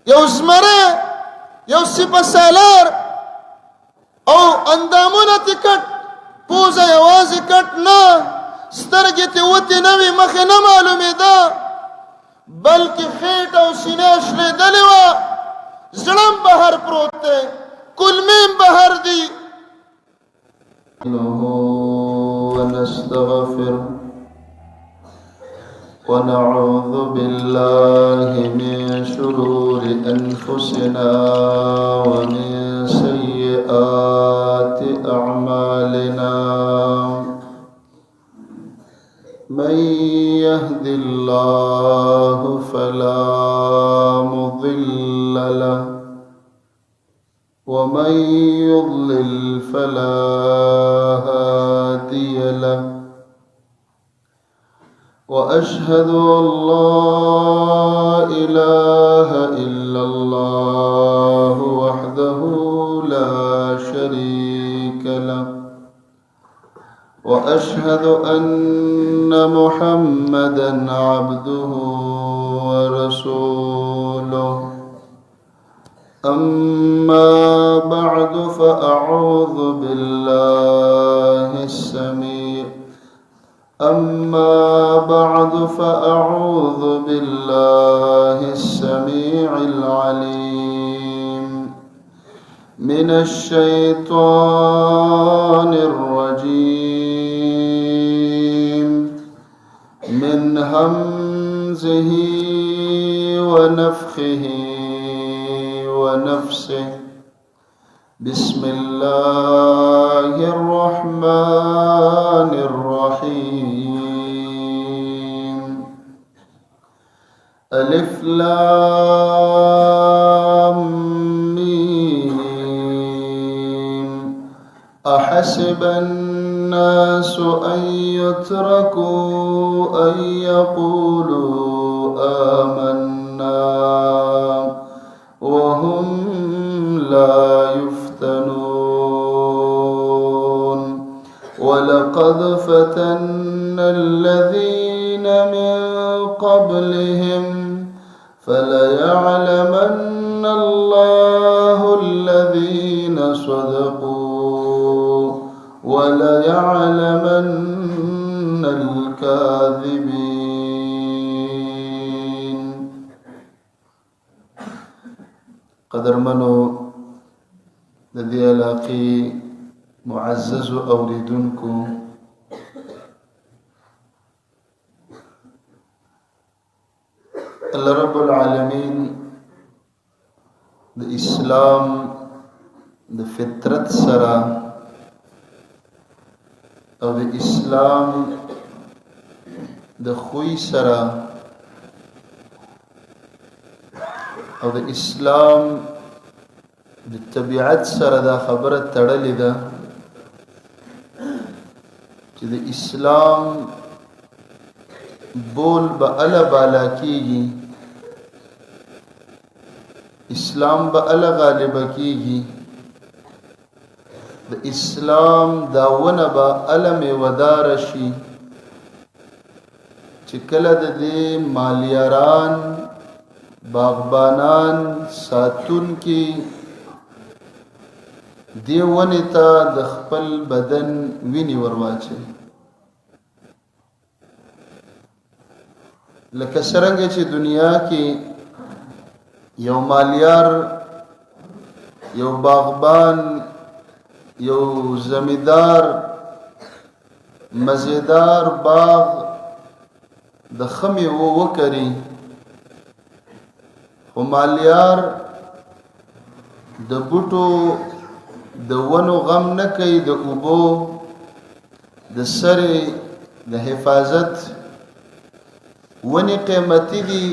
یو زمره یو سپه سالار او اندامونه تې کټ پوزه یوازې کټ نه سترګې تې وتې نه وې مخې نه معلومېده بلکې خېټه او سینه شلېدلې وه زړه بهر پروت دی کلمې بهر دي ونستغفره ونعوذ بالله من شرور أنفسنا ومن سيئات أعمالنا من يهد الله فلا مضل له ومن يضلل فلا هادي له وأشهد أن لا إله إلا الله وحده لا شريك له وأشهد أن محمدا عبده ورسوله أما بعد فأعوذ بالله السميع العليم من الشيطان الرجيم من همزه ونفخه ونفسه بسم الله الرحمن الرحيم ألف لام ميم أحسب الناس أن يتركوا أن يقولوا آمنا وهم لا يفتنون ولقد فتنا الذين من قبلهم فليعلمن الله الذين صدقوا وليعلمن الكاذبين. قدرمنو د دې علاقې معزز اوریدونکو الله رب العالمین د اسلام د فطرت سره او د اسلام د خوی سره او د اسلام د طبیعت سره دا خبره تړلې ده چې د اسلام بول به اله بالا کیږي اسلام به اله غالب کیږي د اسلام داونه به اله میوهدار شي چې کله د دې مالیاران باغبانان ساتون کی دی ونی ته د خپل بدن ویني ورواچي لکه څنګه چې دنیا کې یو مالیار یو باغبان یو زمیدار مزیدار باغ د خمی وکړي خو مالیار د بوټو د ونو غم نه کوي د اوبو د سرې د حفاظت ونی قیمتي دي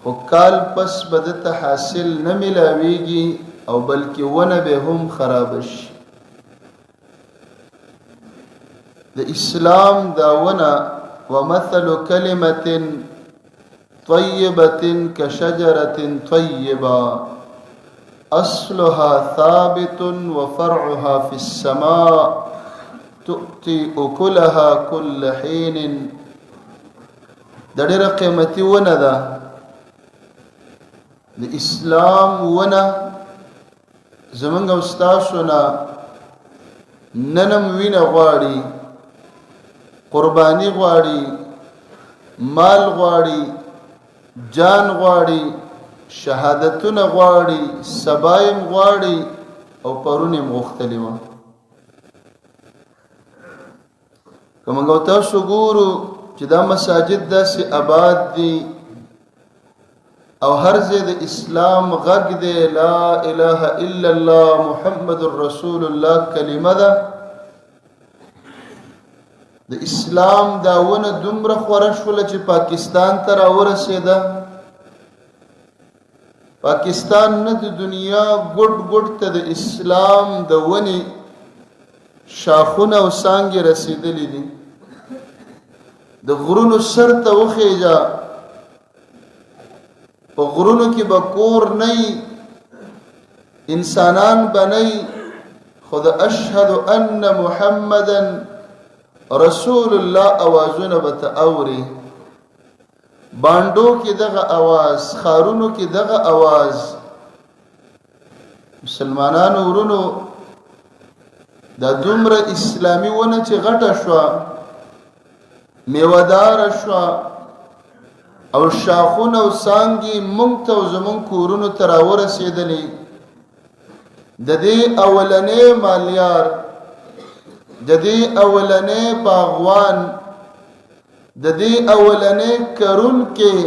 خو کال پس به دته حاصل نه ملاویږي او بلکې ونه به هم خراب شي د اسلام دا ونه ومثل كلمة طيبة كشجرة طيبة أصلها ثابت وفرعها في السماء تؤتي أكلها كل حين دا ډېره قیمتي ونه ده د اسلام ونه زمونږ او ستاسو نه ننم وینه غواړي، قرباني غواړي، مال غواړي، جان غواړي، شهادتونه غواړي، سبایم غواړي او پرونیم غوښتلی وه. که موږ او تاسو ګورو چې دا مساجد داسې آباد دي او هر ځای د اسلام غږ دی، لا اله الا الله محمد رسول الله کلمه ده. د اسلام دا ونه دومره خوره شوله چې پاکستان ته راورسېده. پاکستان نه د دنیا ګوټ ګوټ ته د اسلام د ونې شاخونه او څانګې رسېدلې دي. د غرونو سر ته وخیژه، په غرونو کې به کور نه وي، انسانان به نه وي، خو د اشهد ان محمدا رسول الله اوازونه به ته اوري. بانډو کې دغه اواز، خارونو کې دغه اواز. مسلمانانو ورونو، دا دومره اسلامي ونه چې غټه شوه، میوهداره شوه او شاخونه او څانګې موږ ته او زموږ کورونو ته راورسېدلې، د دې اولنی مالیار، د دې اولنی باغوان، د دې اولنی کرونکې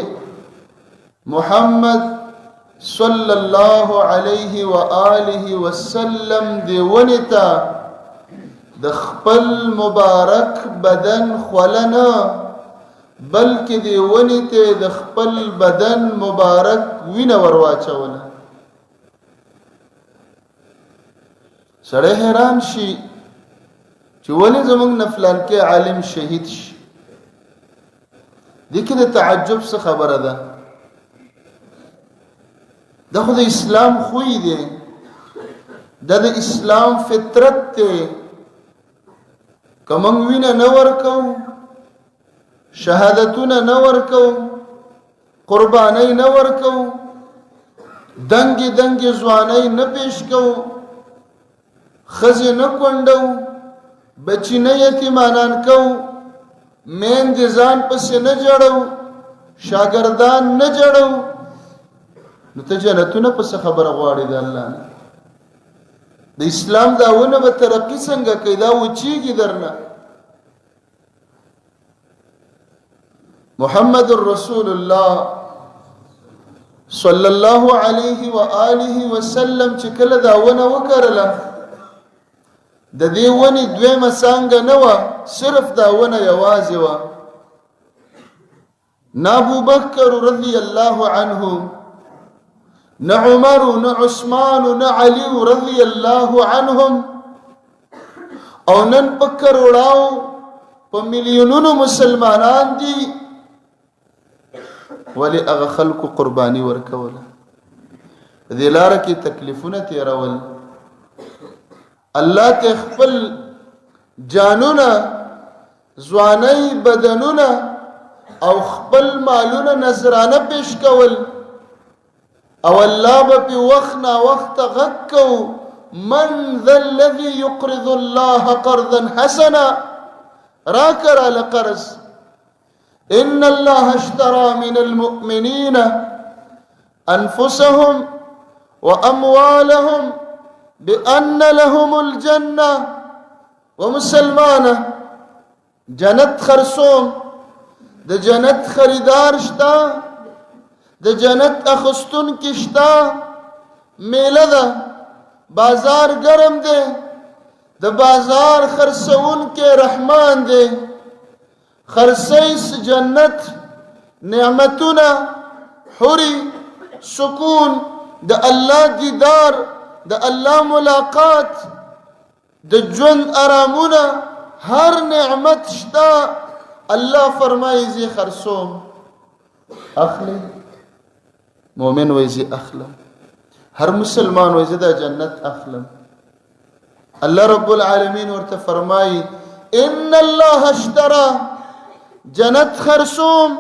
محمد صلی الله علیه و آله وسلم دی ونې ته د خپل مبارک بدن خوله نه، بلکې دی ونې ته د خپل بدن مبارک وینه ور واچوله. سړی حیران شي چې ولې زموږ نه فلانکې عالم شهید شي. دې کې د تعجب څه خبره ده؟ دا خو د اسلام خوی دی، دا د اسلام فطرت دی. که موږ وینه نه ورکو، شهادتونه نه ورکو، قربانۍ نه ورکو، دنګې دنګې ځوانۍ نه پیش کو، ښځې نه کونډو، بچی نه یتیمانان کو، میندې ځان پسې نه جړو، شاګردان نه جړو، نو ته جنتونه پسې خبره غواړې د الله نه؟ د اسلام دا ونه به ترقي څنګه کوي؟ دا وچیږي درنه. محمد رسول الله صلی الله علیه و آله وسلم چې کله دا ونه وکرله، د دې ونې دویمه څانګه نه وه، صرف دا ونه یوازې وه. نه ابوبکر رضی الله عنه، نه عمر، نه عثمان، نه علی رضی الله عنهم، او نن په کروڑاو په میلیونونو مسلمانان دي، ولی هغه خلکو قربانی ورکوله، په دې لاره کې تکلیفونه تیرول. الله ته خپل جانونه، ځوانۍ، بدنونه او خپل مالونه نذرانه پیش کول، او الله به په وخت نا وخت غږ کو: من ذا الذي يقرض الله قرضا حسنا، راکړه لقرض. ان الله اشترى من المؤمنين انفسهم واموالهم بان لهم الجنه. ومسلمانه جنت خرصوم، د جنت خریدار شتا، د جنت اخستون کی شتا، میله ده، بازار گرم ده، د بازار خرڅون کې رحمان ده. خرڅیس جنت، نعمتونه، حوري، سکون، د الله دیدار، د الله ملاقات، د ژوند آرامونه، هر نعمت شتا. الله فرمایي زی خرڅوم. اخلي مؤمن وایي اخلم، هر مسلمان وایي دا جنت اخلم. الله رب العالمین ورته فرمایي: ان الله اشترى، جنت خرڅوم،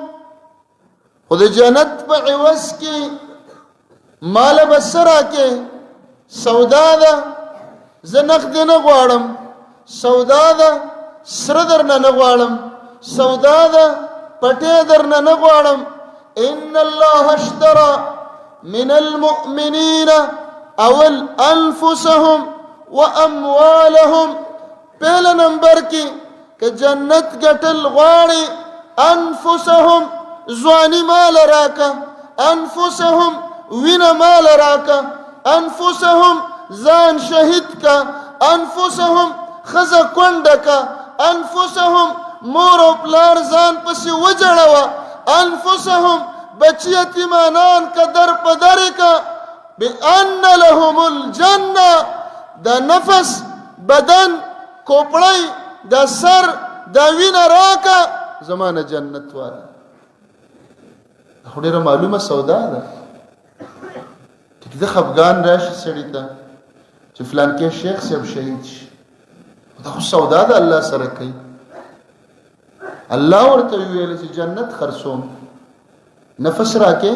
خو د جنت په عوض کې مال بسرا کې سودا ده زه نقد نه غواړم سودا ده سره درنه نه غواړم سودا ده پټې درنه نه غواړم ان الله اشترى من المؤمنين اول انفسهم واموالهم پہلا نمبر کی کہ جنت گټل غواړي انفسهم ځواني مال راکا انفسهم وینا مال راکا انفسهم ځان شهید کا انفسهم خزه کونډه کا انفسهم مور او پلار ځان پسې وجړوا انفسهم بچی یتیمانان کا در پدر کا بان لهم الجنه دا نفس بدن کوپړی دا سر دا وینا راکا زمانه جنت والا ډیره معلومه سودا ده چې خفګان راشي سړی ته چې فلان کې شیخ صاحب شهید شي دا خو سودا ده الله سره کوي الله ورته ویل چې جنت خرڅوم نفس راکې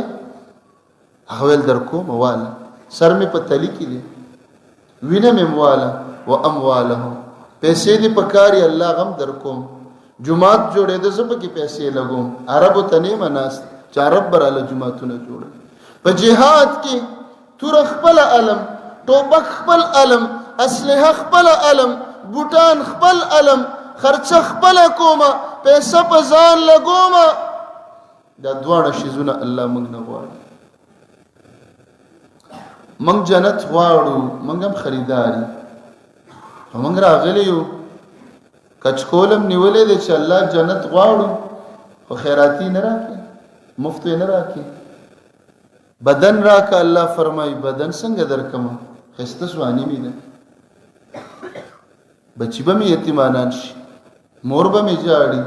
هغه ول درکو مواله سر می په تلی کې دي وینه می مواله و اموالهم پیسې دې پکاري الله غم درکوم جمعات جوړې د زب کې پیسې لګوم عربو ته نه مناست چې عرب براله جمعتونه جوړ په جهاد کې تور خپل علم ټوپک خپل علم اسلحه خپل علم بوټان خپل علم خرچ خپل کومه پیسې په ځان لګومه دا دواړه شیزونه الله موږ نه غواړي موږ جنت غواړو موږ هم خریداري موږ راغلی یو کچکولم نیولې دي چې الله جنت غواړو خو خیراتی نه راکې مفت نه راکې بدن راکا الله فرمای بدن څنګه درکمه خسته سوانی می ده بچی به می یتیمانان شي مور به می جاړي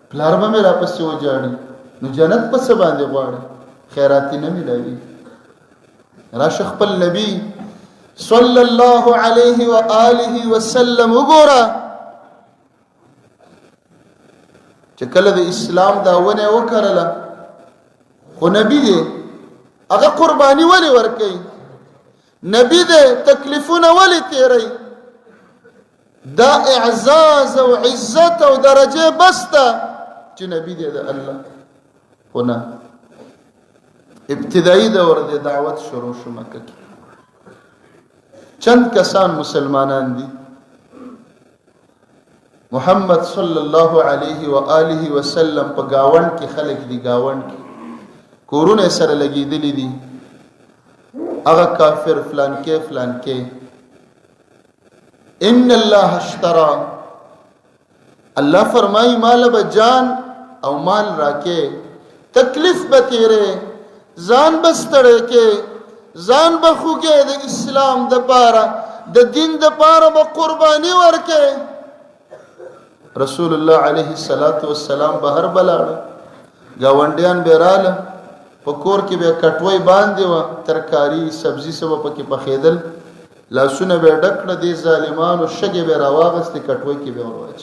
پلار به می را پسې و جاړي نو جنت په څه باندې غواړي خیراتی نه ملوي راشه خپل نبی صلی الله علیه و آله وسلم وګوره چې کله د اسلام داونه وکړله خو نبی دی هغه قربانی ولی ورکي نبی دی تکلیفونه ولی تیری دا اعزاز او عزت او درجه بسته چې نبی دی د الله هنا ابتدایي دور د دعوت شروع شو مکه کې چند کسان مسلمانان دي محمد صلی الله علیه و آله وسلم په گاوند کې خلک دي گاوند کې کورونه سره لګیدلی دي هغه کافر فلان کې ان الله اشترى الله فرمای مال بجان او مال راکې تکلیف به تیرې ځان بستړې کې ځان بخوګې د اسلام د پاره د دین د پاره به قرباني ورکې رسول الله علیه الصلاۃ والسلام بهر بلاړه گاونډیان بیراله پکور کې به کټوي باندې و ترکاری سبزی سبا پکې پخېدل لاسونه به ډکړه دي ظالمانو شګه به راواغست کټوي کې به ورواچ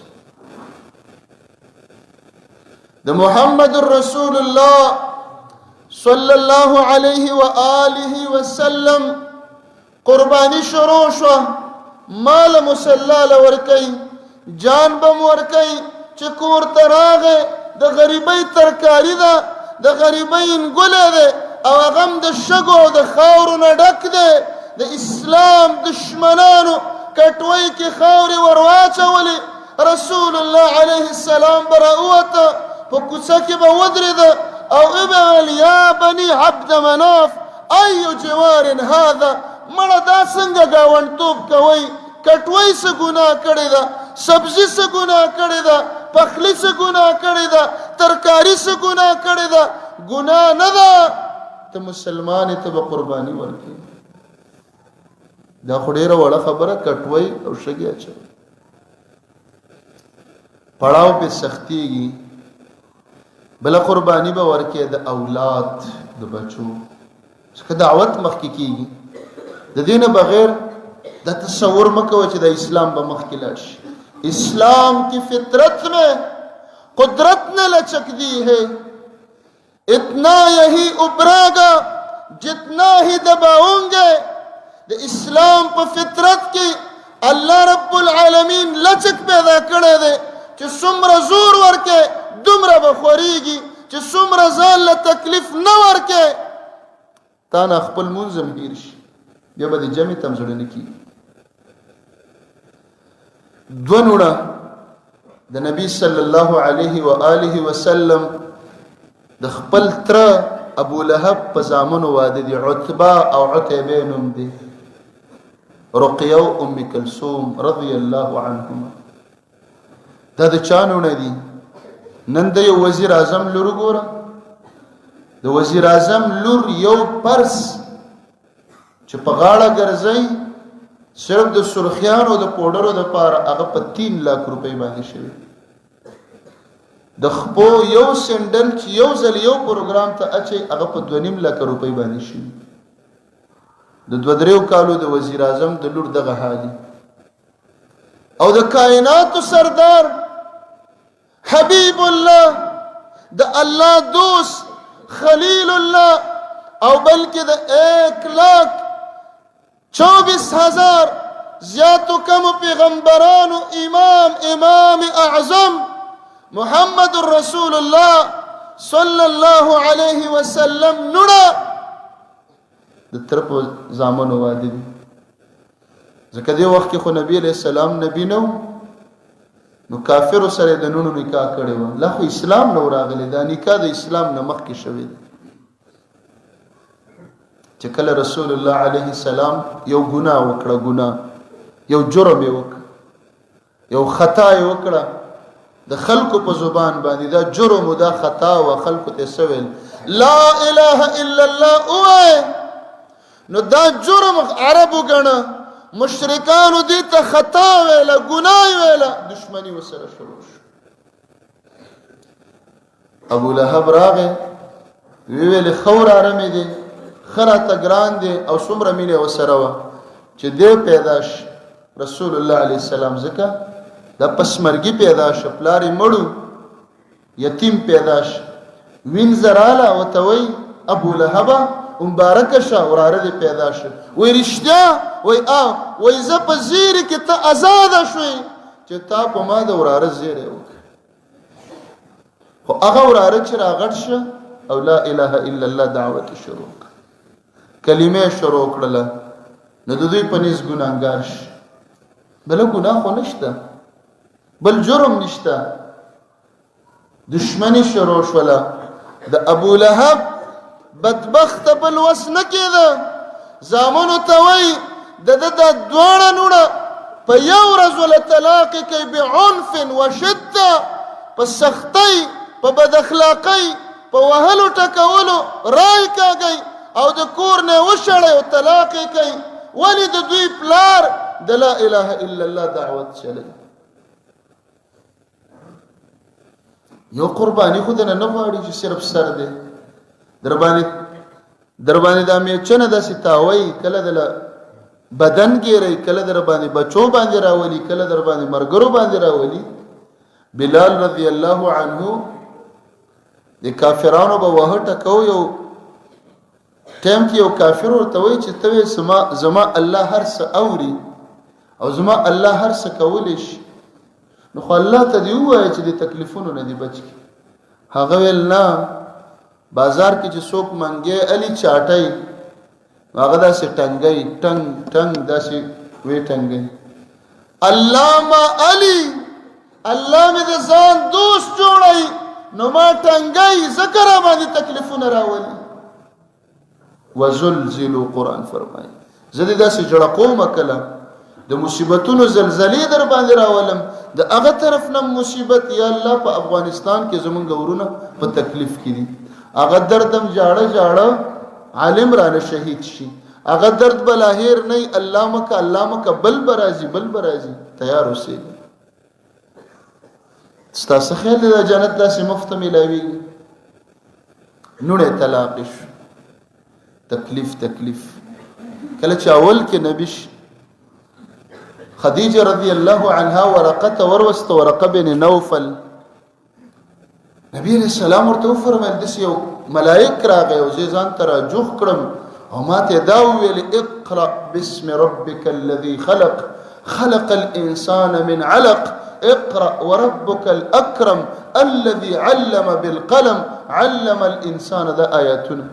د محمد رسول الله صلی الله علیه و آله وسلم قربانی شروع شو مال مسلل ورکی جان بم ورکی چې کور تراغه د غریبۍ ترکاری ده د غریبۍ انګله ده او غم د شګو د خاورو نه ډک ده د اسلام دشمنانو کټوي کې خاوري ورواچولې رسول الله علیه السلام براوته په کوڅه کې به ودرېد او ابل یا بني عبد مناف اي جوار هذا مړه دا څنګه گاونډتوب کوي کټوي څه ګناه کړی ده سبزی څه ګناه کړی ده پخلی څه ګناه کړی ده ترکاری څه ګناه کړی ده ګناه نه ده ته مسلمان ته به قرباني ورکړي دا خو ډیره وړه خبره کټوي او شګي اچي پړاو په سختيږي بل قرباني به ورکړي د اولاد د بچو څخه دعوت مخکې کیږي د دینه بغیر د تصور مکو چې د اسلام به مخکې لاړ شي اسلام کی فطرت میں قدرت نے لچک دی ہے اتنا یہی ابھرا گا जितना ही दबाओगे د اسلام په فطرت کې الله رب العالمین لچک پیدا کړی دی چې څومره زور ورکې دومره به خورېږي چې څومره ځان له تکلیف نه ورکې تا نه خپل مونځ هم هېر شي بیا به د جمع ته هم زړه نه کېږي دوه نوڼه د نبي صلی الله علیه و آله وسلم د خپل تره ابو لهب په زامنو واده دي عتبه او عتیبه نوم دي رقیه او ام کلثوم رضی الله عنهما دا د چا نوڼه دي نن د یو وزیر اعظم لور ګوره د وزیر اعظم لور یو پرس چې په غاړه ګرځي صرف د سرخیانو د پوډرو د پاره هغه په 3 लाख روپۍ باندې شوی د خپو یو سندل چې یو ځل یو پروګرام ته اچي هغه په 2.5 लाख روپۍ باندې شوی د 2-3 کالو د وزیر اعظم د لور دغه حالي او د کائنات سردار حبیب الله د الله دوست خلیل الله او بلکې د 1,24,000 زیاتو کم پیغمبرانو امام اعظم محمد رسول الله صلی الله علیه وسلم نوڑا د طرف زامنو واده دي ځکه دی وخت کې خو نبی علیہ السلام نبی نو کافر سره د نونو نکاح کړي و لا خو اسلام نو راغلی دا نکاح د اسلام نه مخکې شوی دی چې کله رسول الله علیه السلام یو ګناه وکړه یو جرم وکړه یو خطا وکړه د خلکو په زبان باندې دا جرم او دا خطا او خلکو ته سویل لا اله الا الله اوه نو دا جرم عربو غنه مشرکانو دي ته خطا ویله ګناه ویله دشمنی وسره شروع ابو لهب راغه ویل خور ارمه دي خراته ګران دي او څومره مینه وسره و چې دې پیداش رسول الله علیه السلام زکه دا پسمرګي پیداش پلاری مړو یتیم پیداش وین زراله وتوي ابو لهب مبارک شه وراره دې پیداش وای رښتیا وای ز په زیر کې ته آزاد شوي چې تا په ما د وراره زیره وک خو هغه وراره چې راغټ شه او لا اله الا الله دعوت شروع کلمه شروع کړله نو د دوی په نس ګناګار شي بل ګناه خو نشته بل جرم نشته دشمنی شروع شوله د ابو لهب بدبخت بل وس نه کېده زامنو ته وایي د دواړه نوڼه په یو ورځ له طلاق کوي بعنف وشده په سختۍ په بد اخلاقۍ په وهلو ټکولو رای کاږي او د کور نه وشړی او طلاق کوي ولې د دوی پلار د لا اله الا الله دعوت چلی یو قربانی خود نه غواړي چې صرف سر دی در باندې د میچنه د ستاوي کله د بدن ګيري کله در باندې بچو باندې راولي کله در باندې مرګرو باندې راولي بلال رضی الله عنه د کافرانو به وه ټکو یو ټیم کې یو کافر ورته وایي چې ته زما الله هر څه اوري او زما الله هر څه کولی شي نو خو الله ته دی وایي چې د تکلیفونو نه دی بچ کی هغه ویل نه بازار کې چې څوک منګي علي چاټي هغه داسې ټنګي ټنګ داسې وی ټنګي علامه علي الله مې د ځان دوست جوړي نو ما ټنګي ذکر باندې تکلیفونه راولي وزلزلوا قران فرمایي زدي داسې جوړه قوم کله د مصیبتونو زلزلې در باندې راولم د هغه طرف نه مصیبت یا الله په افغانستان کې زمونږ ورونه په تکلیف کې دي هغه دردم جاړه عالم را نه شهید شي هغه درد بلاهیر نه الله مکه بل برازي تیار اوسئ ستاسو خیال د جنت داسې مفت ملاوي نوړه طلاق شو تکلیف کله چې اول کې نبیش خدیجه رضی الله عنها ورقه ورقه بن نوفل نبی علیہ السلام ورته فرمایل د یو ملائک راغی او زه ځان ته راجوخ کړم او ما ته دا وویل اقرأ باسم ربك الذي خلق خلق الإنسان من علق اقرأ وربك الأكرم الذي علم بالقلم علم الإنسان دا آیاتونه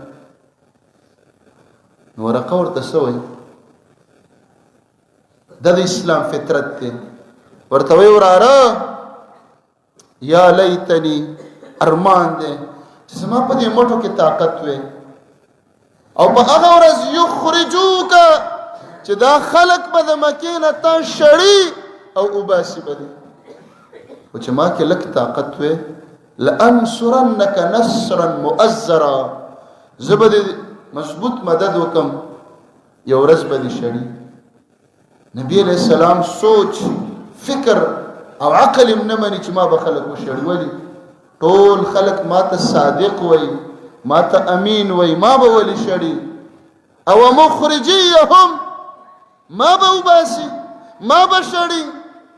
ورقه ورته سوی دا د اسلام فطرت دی ورته وی وراره یا لیتنی ارمان دی چې زما په دې مټو کې طاقت وي او په هغه ورځ یخرجوک چې دا خلق به د مکې نه تا شړي او وباسي به دي او چې ما کې لږ طاقت وي لانصرنک نصرا مؤزرا زه به دې مضبوط مدد وکم یو ورځ به دې شړي نبی علیہ السلام سوچ فکر او عقل هم نه مني چې ما به خلق وشړي ولي ټول خلق ما ته صادق وي ما ته امین وي ما به ولي شړي او مخرجيهم ما به وباسي ما به شړي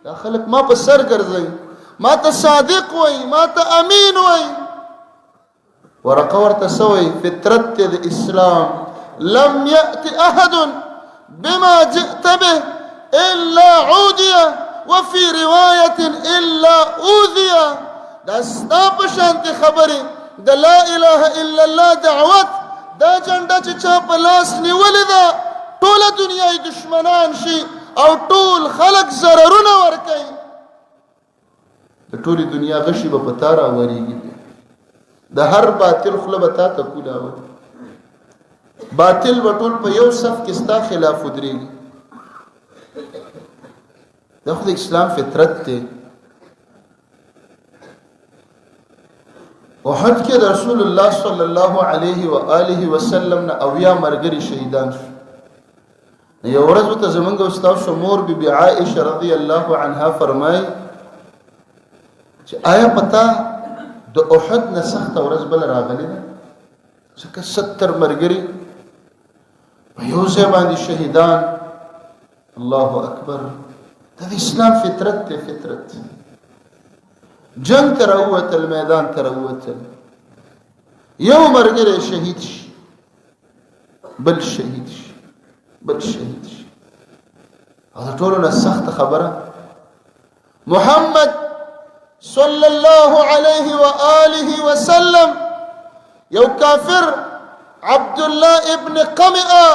دا خلق ما په سر ګرځي ما ته صادق وي ما ته امین وي ورقه ورته سوي فطرت د اسلام لم يأت احد بما جئت به الا عودي وفي روايه الا اوذي دا ستا په شانتي خبره د لا اله الا الله دعوت دا جنډه چې چا په لاس نیولې ده ټوله دنیا دشمنان شي او ټول خلق ضررونه ورکوي د ټولې دنیا غشي به په تا راورېږي د هر باطل خوله به تا ته کولاوي باطل به ټول په یو صف کې ستا خلاف ودرېږي دا خو د اسلام فطرت دی احد کې د رسول الله صلی الله علیه و آله وسلم نه اویا مرګري شهیدان شو یو ورځ ته زمونږ استاد شمور بی بی عائشه رضی الله عنها فرمای چې آیا پتا د احد نه سخت ورځ بل راغلی ده ځکه 70 مرګري په یو ځای باندې شهیدان الله اکبر د اسلام فطرت ته فطرت جنگ تروت المیدان تروت یو مرګره شهید شي بل شهید شي بل شهید شي هغه ټولونه سخت خبره محمد صلی الله علیه و آله وسلم یو کافر عبد الله ابن قمئه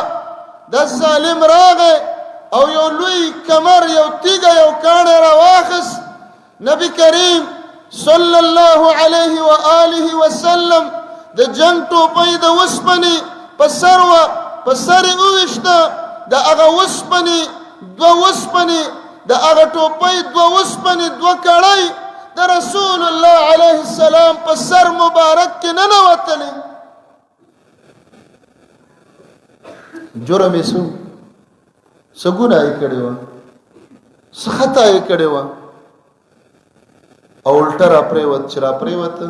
د ظالم راغه او یو لوی کمر یو تیګه یو کانه راواخس نبی کریم صلی الله علیه و آله وسلم د جنگ ټوپۍ د وسپنې په سر اوښته د هغه وسپنې دوه وسپنې د هغه ټوپۍ دوه وسپنې دوه کړۍ د رسول الله علیه السلام په سر مبارک کې ننوتلې جرم یې څه ګناه یې کړې وه څه خطا یې کړې وه او الټه راپرېوت چې راپرېوته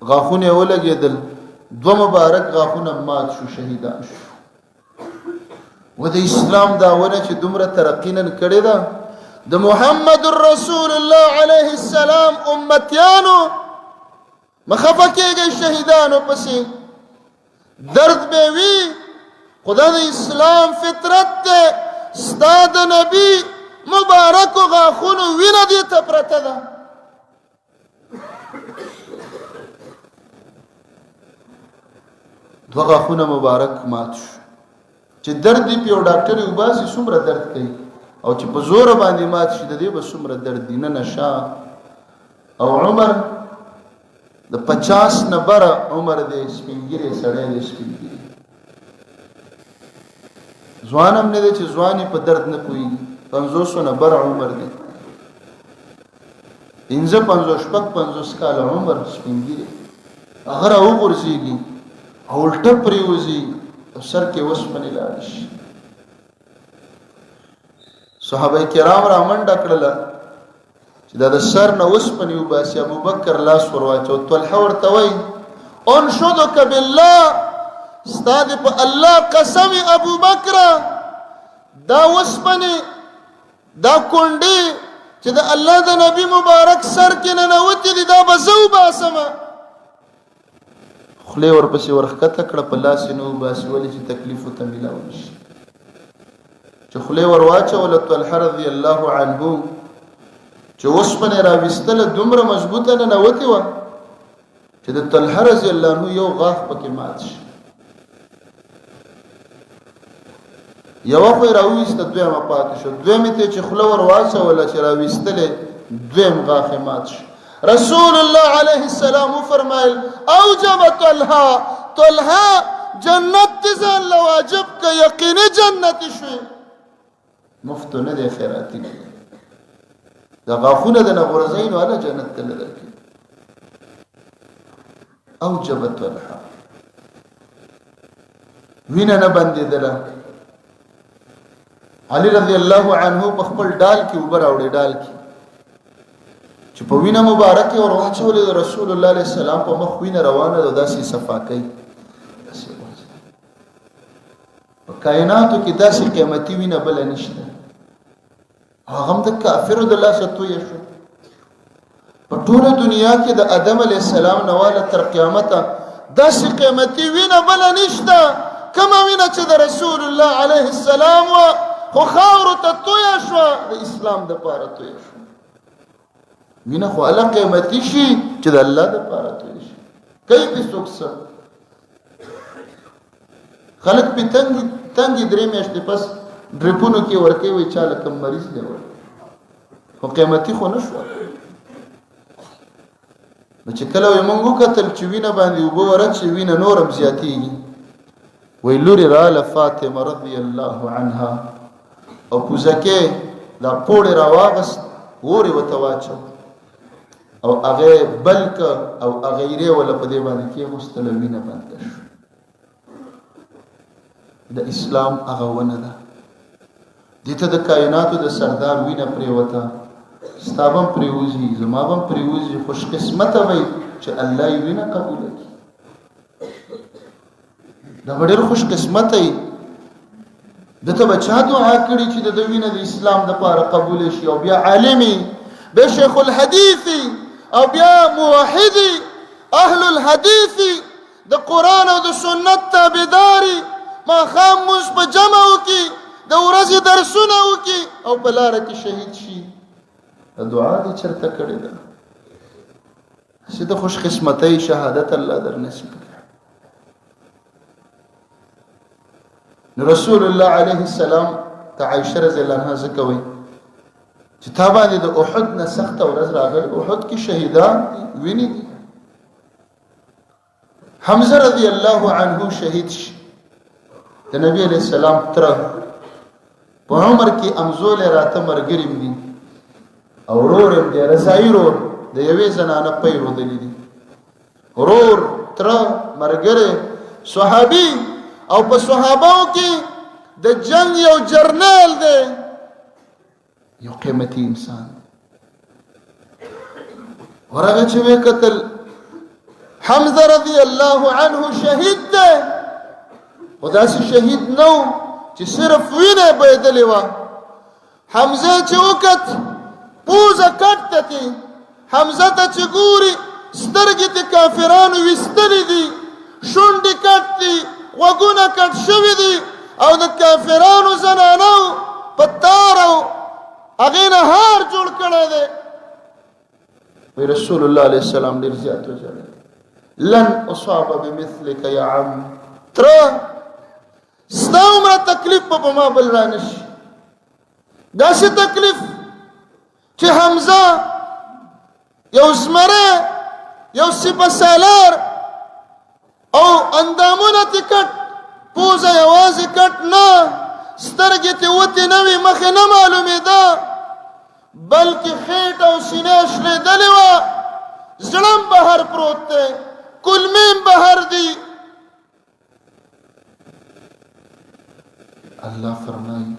غاښونه یې ولګېدل دوه مبارک غاښونه مات شو شهیدان شو و د اسلام داونه چې دومره ترقي نن کړې ده د محمد رسول الله علیه السلام امتیانو مخفه کېږئ شهیدانو پسې درد به وي خدا د اسلام فطرت ده ستا د نبي مبارکو غاښونو وینه دې ته پرته ده دوه غاښونه مبارک مات شو چې درد دی په یو ډاکټر یې وباسي څومره درد کوي او چې په زوره باندې مات شي د دې به څومره درد دی نه نشه او عمر د 50 نه بره عمر دی سپینګیری سړی دی سپینګیری ځوان هم نه دی چې ځواني په درد نه پوهېږي 50 نه بره عمر دی 50 کاله عمر سپینګیری هغه راوغورځېږي او الټه پرېوځي او سر کې وسپنې لاړې شي صحابه کرام را منډه کړله چې دا د سر نه وسپنې وباسي ابوبکر لاس ور واچو طلحه ورته وایي انشدک بالله ستا دې په الله قسم ابوبکر دا وسپنې دا کونډې چې د الله د نبی مبارک سر کې ننوتې دي دا به زه وباسمه خولې ورپسې ورښکته کړه په لاس یې نه وباسي ولې چې تکلیف ورته میلاو نه شي چې خولې ور واچوله طلحه رضی الله عنه چې اوسپنې راویستله دومره مضبوطه ننوتې وه چې د طلحه رضی الله عنه یو غاښ پکې مات شي یوه خو یې راویسته دویمه پاتې شو دویمې ته چې خوله ور واچوله چې راویستلې دویم غاښ یې مات شو رسول الله علیه السلام وفرمایل اوجب طلحه جنت ته ځان له واجب که یقیني جنتي شوې مفت نه دی خیراتي نه دا غاښونه د نه غورځوي نو هله جنت ته نه درکوي اوجب طلحه وینه نه بندېدله علی رضی الله عنه په خپل ډال کې اوبه راوړې ډال کې چې په وینه مبارکه ور واچولې د رسول الله علیه السلام په مخ وینه روانه ده داسې صفا کوي په کائناتو کې داسې قیمتي وینه بله نشته هغه هم د کافرو د لاسه تویه شو په ټوله دنیا کې د آدم علیه السلام نه واله تر قیامته داسې قیمتي وینه بله نشته کومه وینه چې د رسول الله علیه السلام وه خو خاورو ته تویه شوه د اسلام دپاره تویه شوه وینه خو الله قیمتي شي چې د الله دپاره تویه شي کوي پې څوک څه خلک پې تنګې درې میاشتې پس ډریپونو کې ورکوي وایي چا له کوم مریض دی خو قیمتي خو نه شوه نو چې کله وایي مونږ وکتل چې وینه باندې اوبه ورچې وینه نور هم زیاتېږي وایي لورې راله فاطمه رضی الله عنها او پوزکې دا پوړې راواغست اور یې ورته واچو او هغه بلک او هغه یې ولا په دې باندې کېغوستله وینه بنده شو د اسلام هغه ونه ده دې ته د کائناتو د سردار وینه پرېوته ستا به هم پرېوځي زما به هم پرېوځي خوش قسمته وئ چې الله یې وینه قبوله کړي دا به ډېر خوش قسمته یي دته به چا دعا کړي چې د وینه د اسلام دپاره قبوله شي او بیا عالمي بیا شیخ الحدیثي او بیا موحدي اهل الحدیثي د قرآن او د سنت تابعداري ماښام مونځ په جمع وکړي د ورځې درسونه وکړي او په لاره کې شهید شي دعا دې چېرته کړې ده چې د خوش قسمتۍ شهادت الله در نصیب کړي نو رسول الله علیه السلام ته عایشه رضی الله عنها ځکه وایي چې تا باندې د احد نه سخته ورځ راغلې احد کې شهیدان ویني دي حمزه رضی الله عنه شهید شي د نبی علیہ السلام تر په عمر کې امزول راته مرګریم دي او ورور دې رضای ورور د یوې زنانه پیرو دلی دي ورور تر مرګره صحابي او په صحاباو کې د جنگ یو جرنال دی یو قیمتي انسان ورغه چې وکتل حمزه رضی الله عنه شهید دی خدا سي شهید نو چې صرف وینه بيدلې و حمزه چې وکت پوزه کټته حمزه ته چې ګوري سترګې ته کافرانو وستلې دي شونډې کټ دي وګونه کټ شوي دي او د کافرانو زنانو په تارو هغې نه هار جوړ کړی دی وی رسول الله علیه السلام ډېر زیات وژړل لن اصاب بمثلک یا عم تره ستا عمره تکلیف په ما بل را نشي داسې تکلیف چې حمزه یو زمری یو سپه سالار او اندامونه تې کټ پوزه یوازې کټ نه سترګې تې وتې نه وې مخې نه معلومېده بلکې خېټه او سینه شلېدلې وه زړه هم بهر پروت دی کلمې هم بهر دي الله فرمایي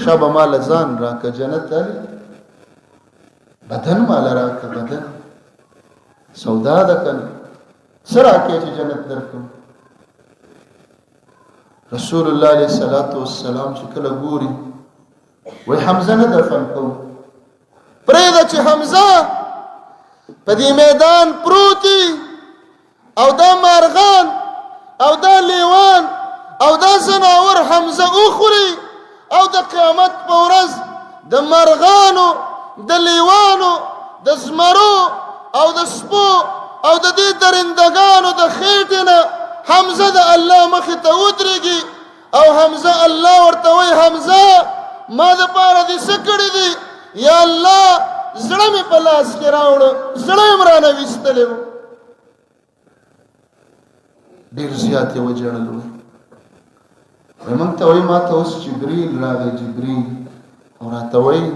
شابه ماله ځان راکه جنت علي بدن ماله راکه بدن سودا ده کنه څه راکې چې جنت درکړم رسول الله علیه الصلاة والسلام چې کله ګوري وای حمزه نه دفن کوو پرېږده چې حمزه په دې میدان پروتي او دا مارغان او دا لیوان او دا زناور حمزه اخوري او د قیامت په ورځ د مرغانو د لیوانو د زمرو او د سپو او د دې درندگانو د خېټې نه حمزه د الله مخې ته ودرېږي او حمزه الله ورته وایي حمزه ما دپاره دې څه کړي دي یا الله زړه مې په لاس کې راوړه زړه یې م رانه ویستلی و ډېر زیات یې وژړل وی موږ ته وایي ما ته اوس جبریل راغی جبریل او راته وایي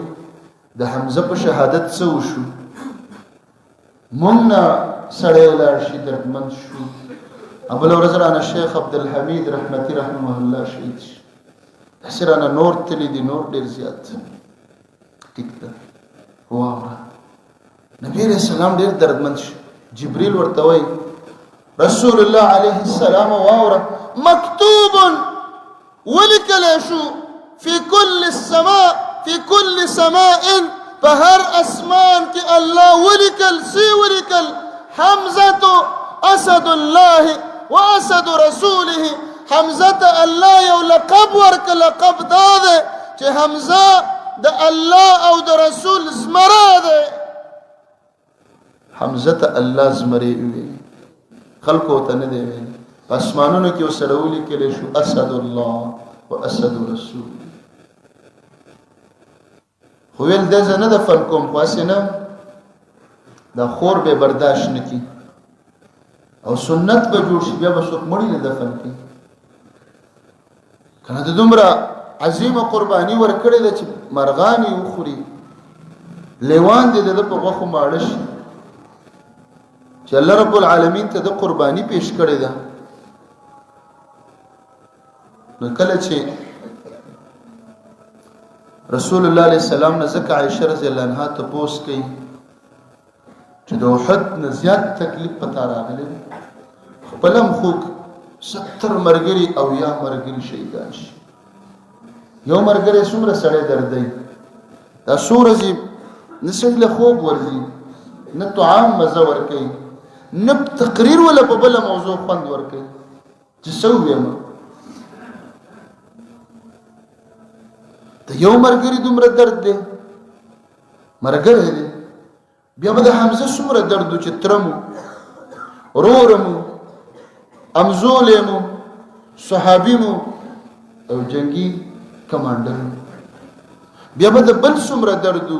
د حمزه په شهادت څه وشو مونږ نه سړی لاړ شي دردمند شو بله ورځ رانه شیخ عبدالحمید رحمتي رحمه الله شهید شي داسې رانه نور تللی دي نور ډېر زیات ټیک ده واوره نبی علیه السلام ډېر دردمند شو جبریل ورته وایي رسول الله علیه السلام واوره مکتوب ولیکلی شو فی کل السماء فی کل سماء په هر اسمان کې الله ولیکل سی ولیکل حمزه اسد الله واسد رسوله حمزه ته الله یو لقب ورک لقب دا ده چې حمزه د الله او د رسول زمره ده حمزه ته الله زمره وي خلکو ته نه دی ویلي په اسمانونو کې ورسره ولیکلی شو اسد الله واسد رسول خو ویل دا زه نه دفن کوم خو هسې نه دا خور به برداشت نه کي او سنت به جوړ شي بیا به څوک مړي نه دفن کړي که نه د دومره عظیمه قرباني ورکړې ده چې مرغان یې وخوري لیوان دې د ده په غوښو ماړه شي چې الله رب العالمین ته د قرباني پیش کړې ده نو کله چې رسول الله علیه السلام نه ځکه عایشه رضی الله عنها تپوس کوي چې د احد نه زیات تکلیف پتا راغلی خپلم خوږ 70 ملګري او یا ملګري شهیدان شي یو ملګری څومره سړی دردی دا څو ورځې نه سړي له خوب ورځي نه طعام مزه ورکوي نه تقریر ولا په بله موضوع خوند ورکوي چې څه ووایم د یو ملګري دومره درد دی ملګری دی بیا به د حمزه څومره درد و چې تره مو ورور مو امزولی مو صحابي مو او جنگي کمانډر بیا به د بل څومره درد و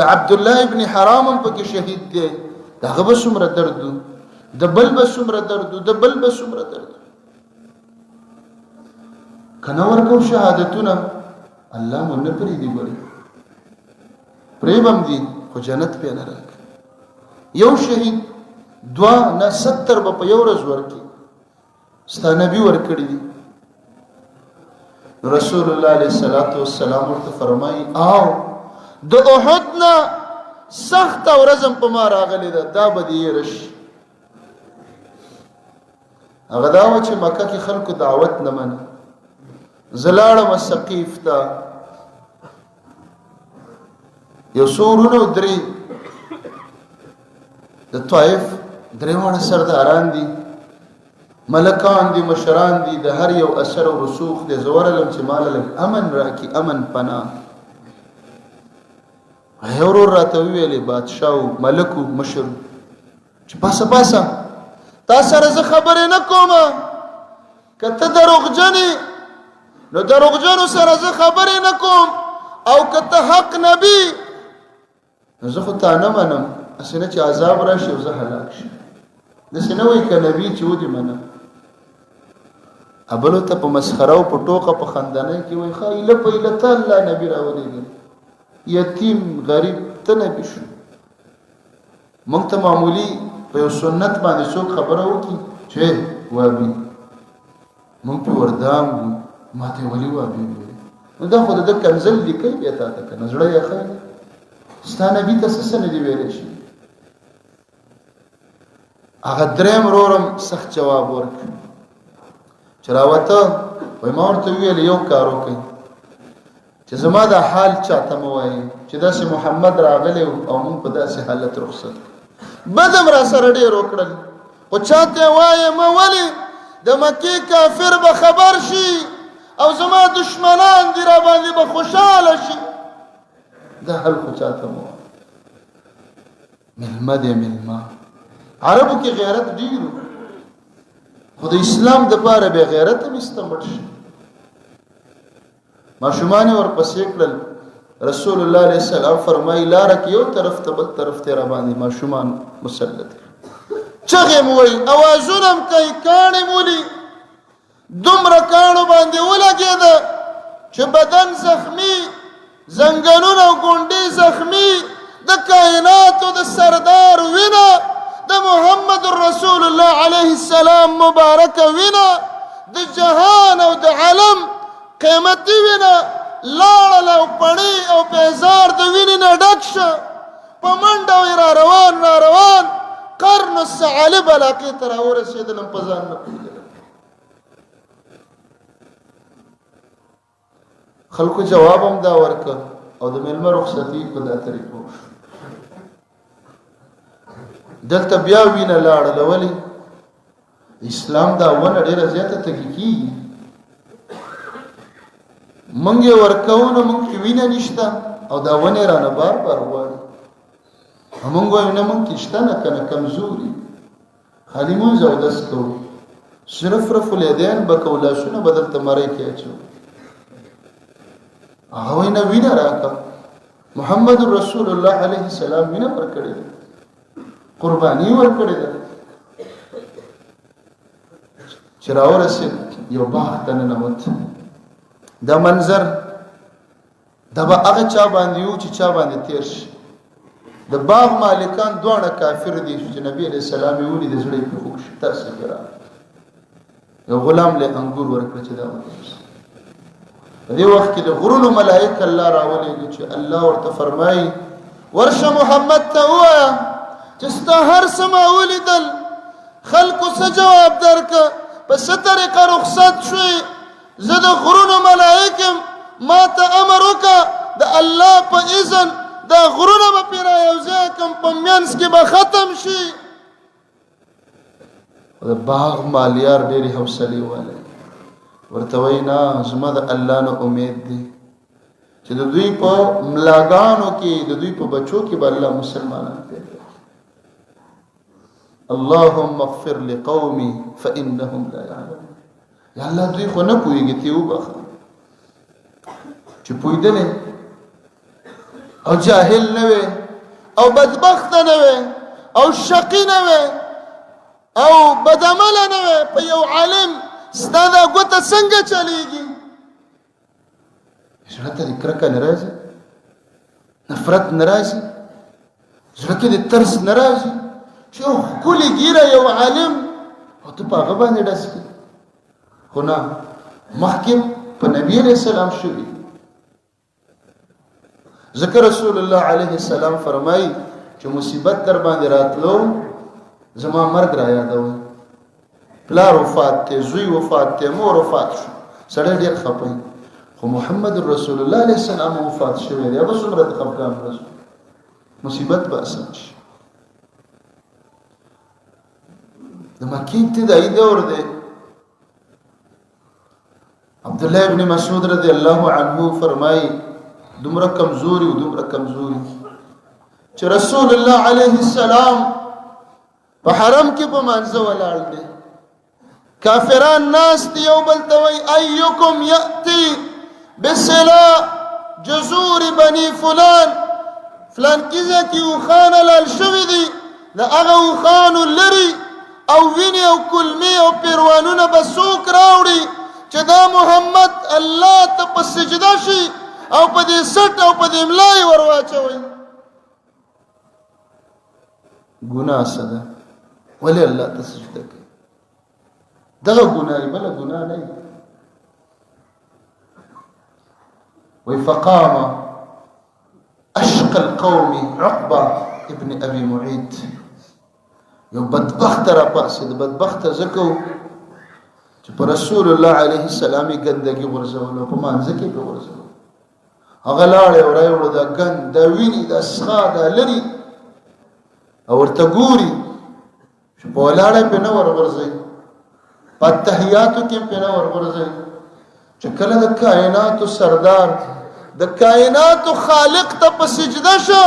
د عبدالله ابن حرام هم پکې شهید دی د هغه به څومره درد و د بل به څومره درد و د بل به څومره درد که نه ورکو شهادتونه الله مو نه پرېږدي ګورې پرېږدم دي خو جنت پې نه راکړي یو شهید 2 نه 70 به په یو ورځ ورکړي ستا نبي ورکړي دي رسول الله علیه السلام ورته فرمایي او د احد نه سخته ورځ هم په ما راغلې ده دا به دې هېره شي هغه دا وه چې مکه کې خلکو دعوت نه مني زه لاړم ثقیف ته یو څو ورونه درې د طائف درې واړه سرداران دي ملکان دي مشران دي د هر یو اثر او رسوخ دي زه ورغلم چې ماله لږ امن راکړي امن پناه هغه ورور راته وویلې بادشاه او ملک او مشر چې پاسه پاسه تا سره زه خبرې نه کوم که ته دروغجن نو دروغجنو سره زه خبرې نه کوم او که ته حق نبی نو زه خو تا نه منم هسې نه چې عذاب راشي او زه هلاک شم داسې نه وایي که نبي چې ودې منم بلو ته په مسخره او په ټوکه په خندنۍ کې وایي ښه ایله په ایله ته الله نبي راولېږي یتیم غریب ته نبي شو موږ ته معمولي په یو سنت باندې څوک خبره وکړي چې وابي موږ پې وردام وو ما ته ولي وابي وویل نو دا خو د ده کنځل لیکئ بیا تا ته که نه زړه یې ښه دی ستا نبي ته څه نه دي ویلی شي هغه درېم ورورم سخت جواب ورکړ چې راوته وایي ما ورته وویل یو کار وکړئ چې زما دا حال چاته مه وایي چې داسې محمد راغلی او موږ په داسې حالت رخصت بد هم را سره ډېر وکړل خو چاته وایم ولې د مکې کافر به خبر شي او زما دشمنان دي را باندې به خوشحاله شي. دا حل خو چاته مو ملمه دی ملمه. عربو کې غیرت ډیرو خو د اسلام د پاره به غیرت هم استمر شي. ماشومان ورپسې کړل. رسول الله علیه السلام فرمایي لاره کې یو طرف ته بل طرف ته را باندې ماشومان مسلط کړل. چغې مو وایي اوازونه م کوي کاڼې مولي دومره کاڼو باندې ولګېده چې بدن زخمي زنګنونه او ګونډې زخمي د کائناتو د سردار وینه د محمد رسول الله علیه السلام مبارکه وینه د جهان او د عالم قیمتي وینه لاړل او پړی او بیزار د وینې نه ډک شه. په منډه وې را روان قرن الثعالب علاقې ته راورسېدلم په ځان نه پوهېدلم. خلکو جواب هم دا ورکړ او د میلمه رخصتي په دا طریقو دلته بیا وینه لاړله. ولې اسلام دا ونه ډېره زیاته تږي کېږي. مونږ یې ورکوو نو مونږ کې وینه نشته او دا ونې رانه بار بار غواړي. مونږ وایو نه مونږ کې شته نه که نه کمزوري خالي مونځ اودس کوو صرف رفع الیدین به کوو لاسونه به دلته مرۍ کې اچوو. هغه وایي نه وینه راکړه. محمد رسول الله علیه السلام وینه ورکړې ده قرباني ورکړې ده. چې راورسېد یو باغ ته ننوت. دا منظر دا به هغه چا باندې یو چې چا باندې تیر شي. د باغ مالکان دواړه کافر دي چې نبی علیہ السلام یې ولید زړه یې خوږ شي. تاسو ګرا یو غلام له انګور ورکړه چې دا په دې وخت کې د غرونو ملائکه الله راولېږي چې الله ورته فرمایي ورشه محمد ته ووایه چې ستا هر څه ما ولیدل خلکو څه جواب درکړه په څه طریقه رخصت شوې. زه د غرونو ملائکه ما ته امر وکړه د الله په اذن دا غرونه به پې رايوځای کړم په منځ کې به ختم شي. د باغ مالیار ډېرې حوصلې والی ورته وایي نه زما د الله نه امید دی چې د دوی په ملاګانو کې د دوی په بچو کې به الله مسلمانان پیدا کړي. اللهم اغفر لقومي فانهم لا يعلمون. یا الله دوی خو نه پوهېږي ته یې وبخه. چې پوهېدلې او جاهل نه وي او بدبخته نه وي او شقي نه وي او بدعمله نه وي په یو عالم ستا دا ګوته څنګه چلیږي؟ زړه ته دې کرکه نه راځي نفرت نه راځي زړه کې دې ترس نه راځي چې یو ښکلې ګیره یو عالم او ته په هغه باندې ډس کړې. خو نه مخکې په نبي علیه السلام شوي. ذکر رسول الله علیه السلام فرمایي چې مصیبت در باندې راتلو زما مرګ را یادوي. پلار وفات ته زوی وفات ته مور وفات شو سړی ډېر خفه وي. خو محمد رسول الله علیه السلام وفات شوی دی. به څومره د خفګان رسول مصیبت به اسان شي. د مکې ابتدایي دور دی. عبدالله ابن مسعود رضی الله عنه فرمایي دومره کمزوري او دومره کمزوري چې رسول الله علیه السلام په حرم کې په مانځه ولاړ دی. کافران ناس دي یو بل ته وایي ایکم یأتی بسلا جزور بني فلان فلان کیزه کې اوښانه لال شوي دي د هغه اوښانو لري او وینې او کلمې او پیروانونه به څوک راوړي چې دا محمد الله ته په سجده شي او په دې سټ او په دې ملا یې ور واچوئ. ګناه څه ده؟ ولې الله ته سجده کوي؟ دغه ګناه یې بله ګناه نه وي. وی فقام اشقى القوم عقبه ابن ابي معيط. یو بدبخت را پاسید. بدبخت ځکه چې په رسول الله علیه السلام یې ګندګي غورځول او په مانځه کې به غورځول. هغه لاړې او راوړو دا ګند دا ویني دا سخا دا لري او ورته ګوري چې په ولاړه په نه ورغورځي په تحیاتو کې په نه ورغورځي چې کله د کائناتو سردار د کائناتو خالق ته په سجده شو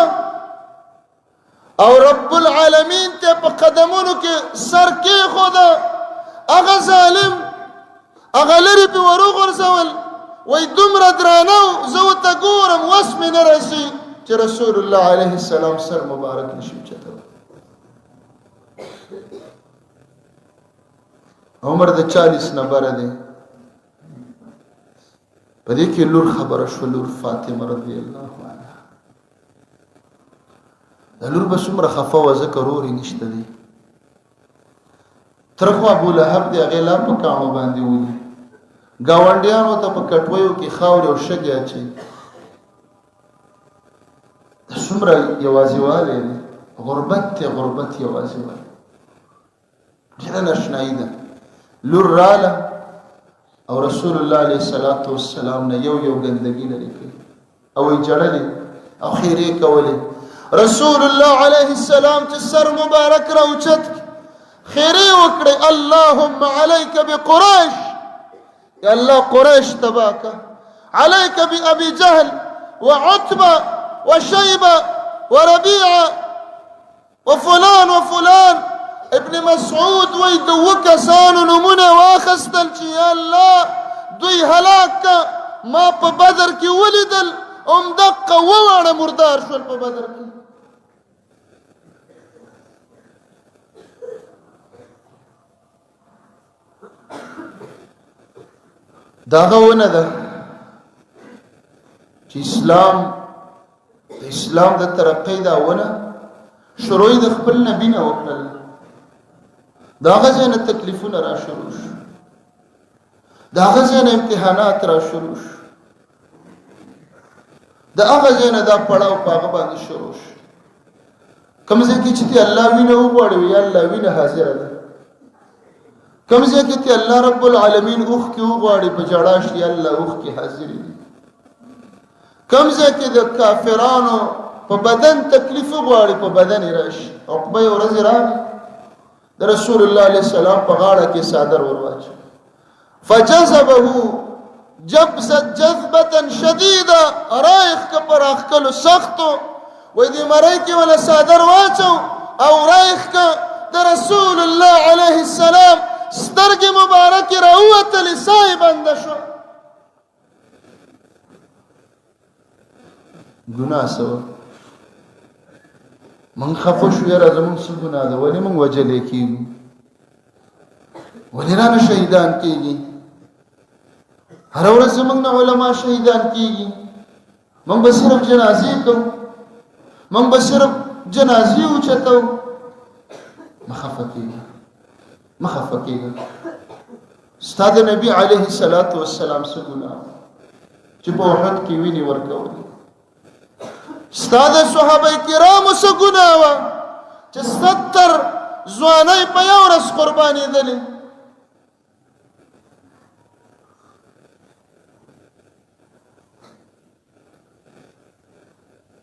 او رب العالمین ته په قدمونو کې سر کې خدا هغه ظالم هغه لري په ورغورځول وای دومره درانه زه ورته ګورم وس مې نه رسي چې رسول الله علیه السلام سر مبارک نشي چته عمر د 40 نه بره دی په دې کې لور خبره شو لور فاطمه رضی الله عنها د لور به څومره خفه و ذکر اوري نشته دی ترخو ابو لهب دی هغه لا په کانو باندې ولي گاونډیانو ته په کټویو کې خاور او شګه اچي څومره یوازیواله غربت ته غربت یوازیواله ډېر نشنای ده لور رااله او رسول الله علیه الصلاۃ والسلام نه یو ګندګي لري کوي او یې جړلې او خیره کولې رسول الله علیه السلام چې سر مبارک راوچت خیره وکړي اللهم عليك بقريش يا الله قريش تباكا عليك بأبي جهل وعتبة وشيبة وربيعة وفلان وفلان ابن مسعود ويدوك سانو نمونه واخستل چي يا الله دوی هلاك ما په بدر کې ولیدل دقه وواړه مردار شول په بدر کې داغه ونه ده چې اسلام د ترقۍ دا ونه شروع د خپل نبی نه وکړل داغه ځنه تکلیفونه را شروع شو داغه ځنه امتحانات را شروع شو داغه ځنه دا پړاو پاغه باندې شروع شو کوم ځکه چې الله وینه وغوړي یا الله وینه حاضر ده کوم ځکه چې الله رب العالمین اوخ کې وغوړي په جړا شي الله اوخ کې حاضر دي کوم ځکه د کافرانو په بدن تکلیف وغوړي په بدن راشي عقبه ورځ راغی د رسول الله علیه السلام په غاړه کې صادر ورواچ فجذبه جذبه شديده رايخ کبر اخکل سختو وې دې مړی کې ولا صادر واچو او رايخ ک د رسول الله علیه السلام سترګ مبارک راوت لسای بند شو ګناه سو من خفو شو یاره زمون څه ګناه ده ولې من وجلې کیږي ولې را شهیدان کیږي هر ورځ زمون نه علما شهیدان کیږي من به صرف جنازې کوو من به صرف جنازې اوچتو مخفه کیږي استاد نبی علیه الصلاۃ والسلام څه ګناه چې په وحد کې ویني ورکول استاد صحابه کرام څه ګناه چې 70 ځواني په یو ورځ قرباني دي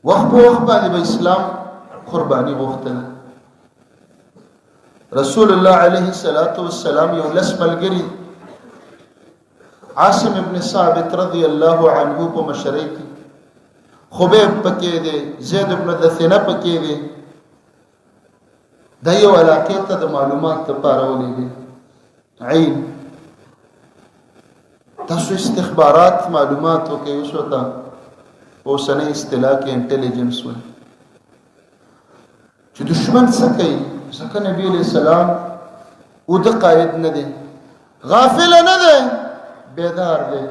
وخت په وخت باندې اسلام قرباني غوښتل رسول الله علیه الصلاۃ والسلام یو لس ملګری عاصم ابن ثابت رضی الله عنه په مشرۍ کې خبیب پکې دی زید ابن دثنه پکې دی د یو علاقې ته د معلومات لپاره ولېږي عین تاسو استخبارات معلومات وکي اوس وتا اوسنۍ اصطلاح کې انټيليجنس وایي چې دشمن څه کوي ځکه نبی علیہ السلام او د قائد نه دی غافل نه دی بیدار دی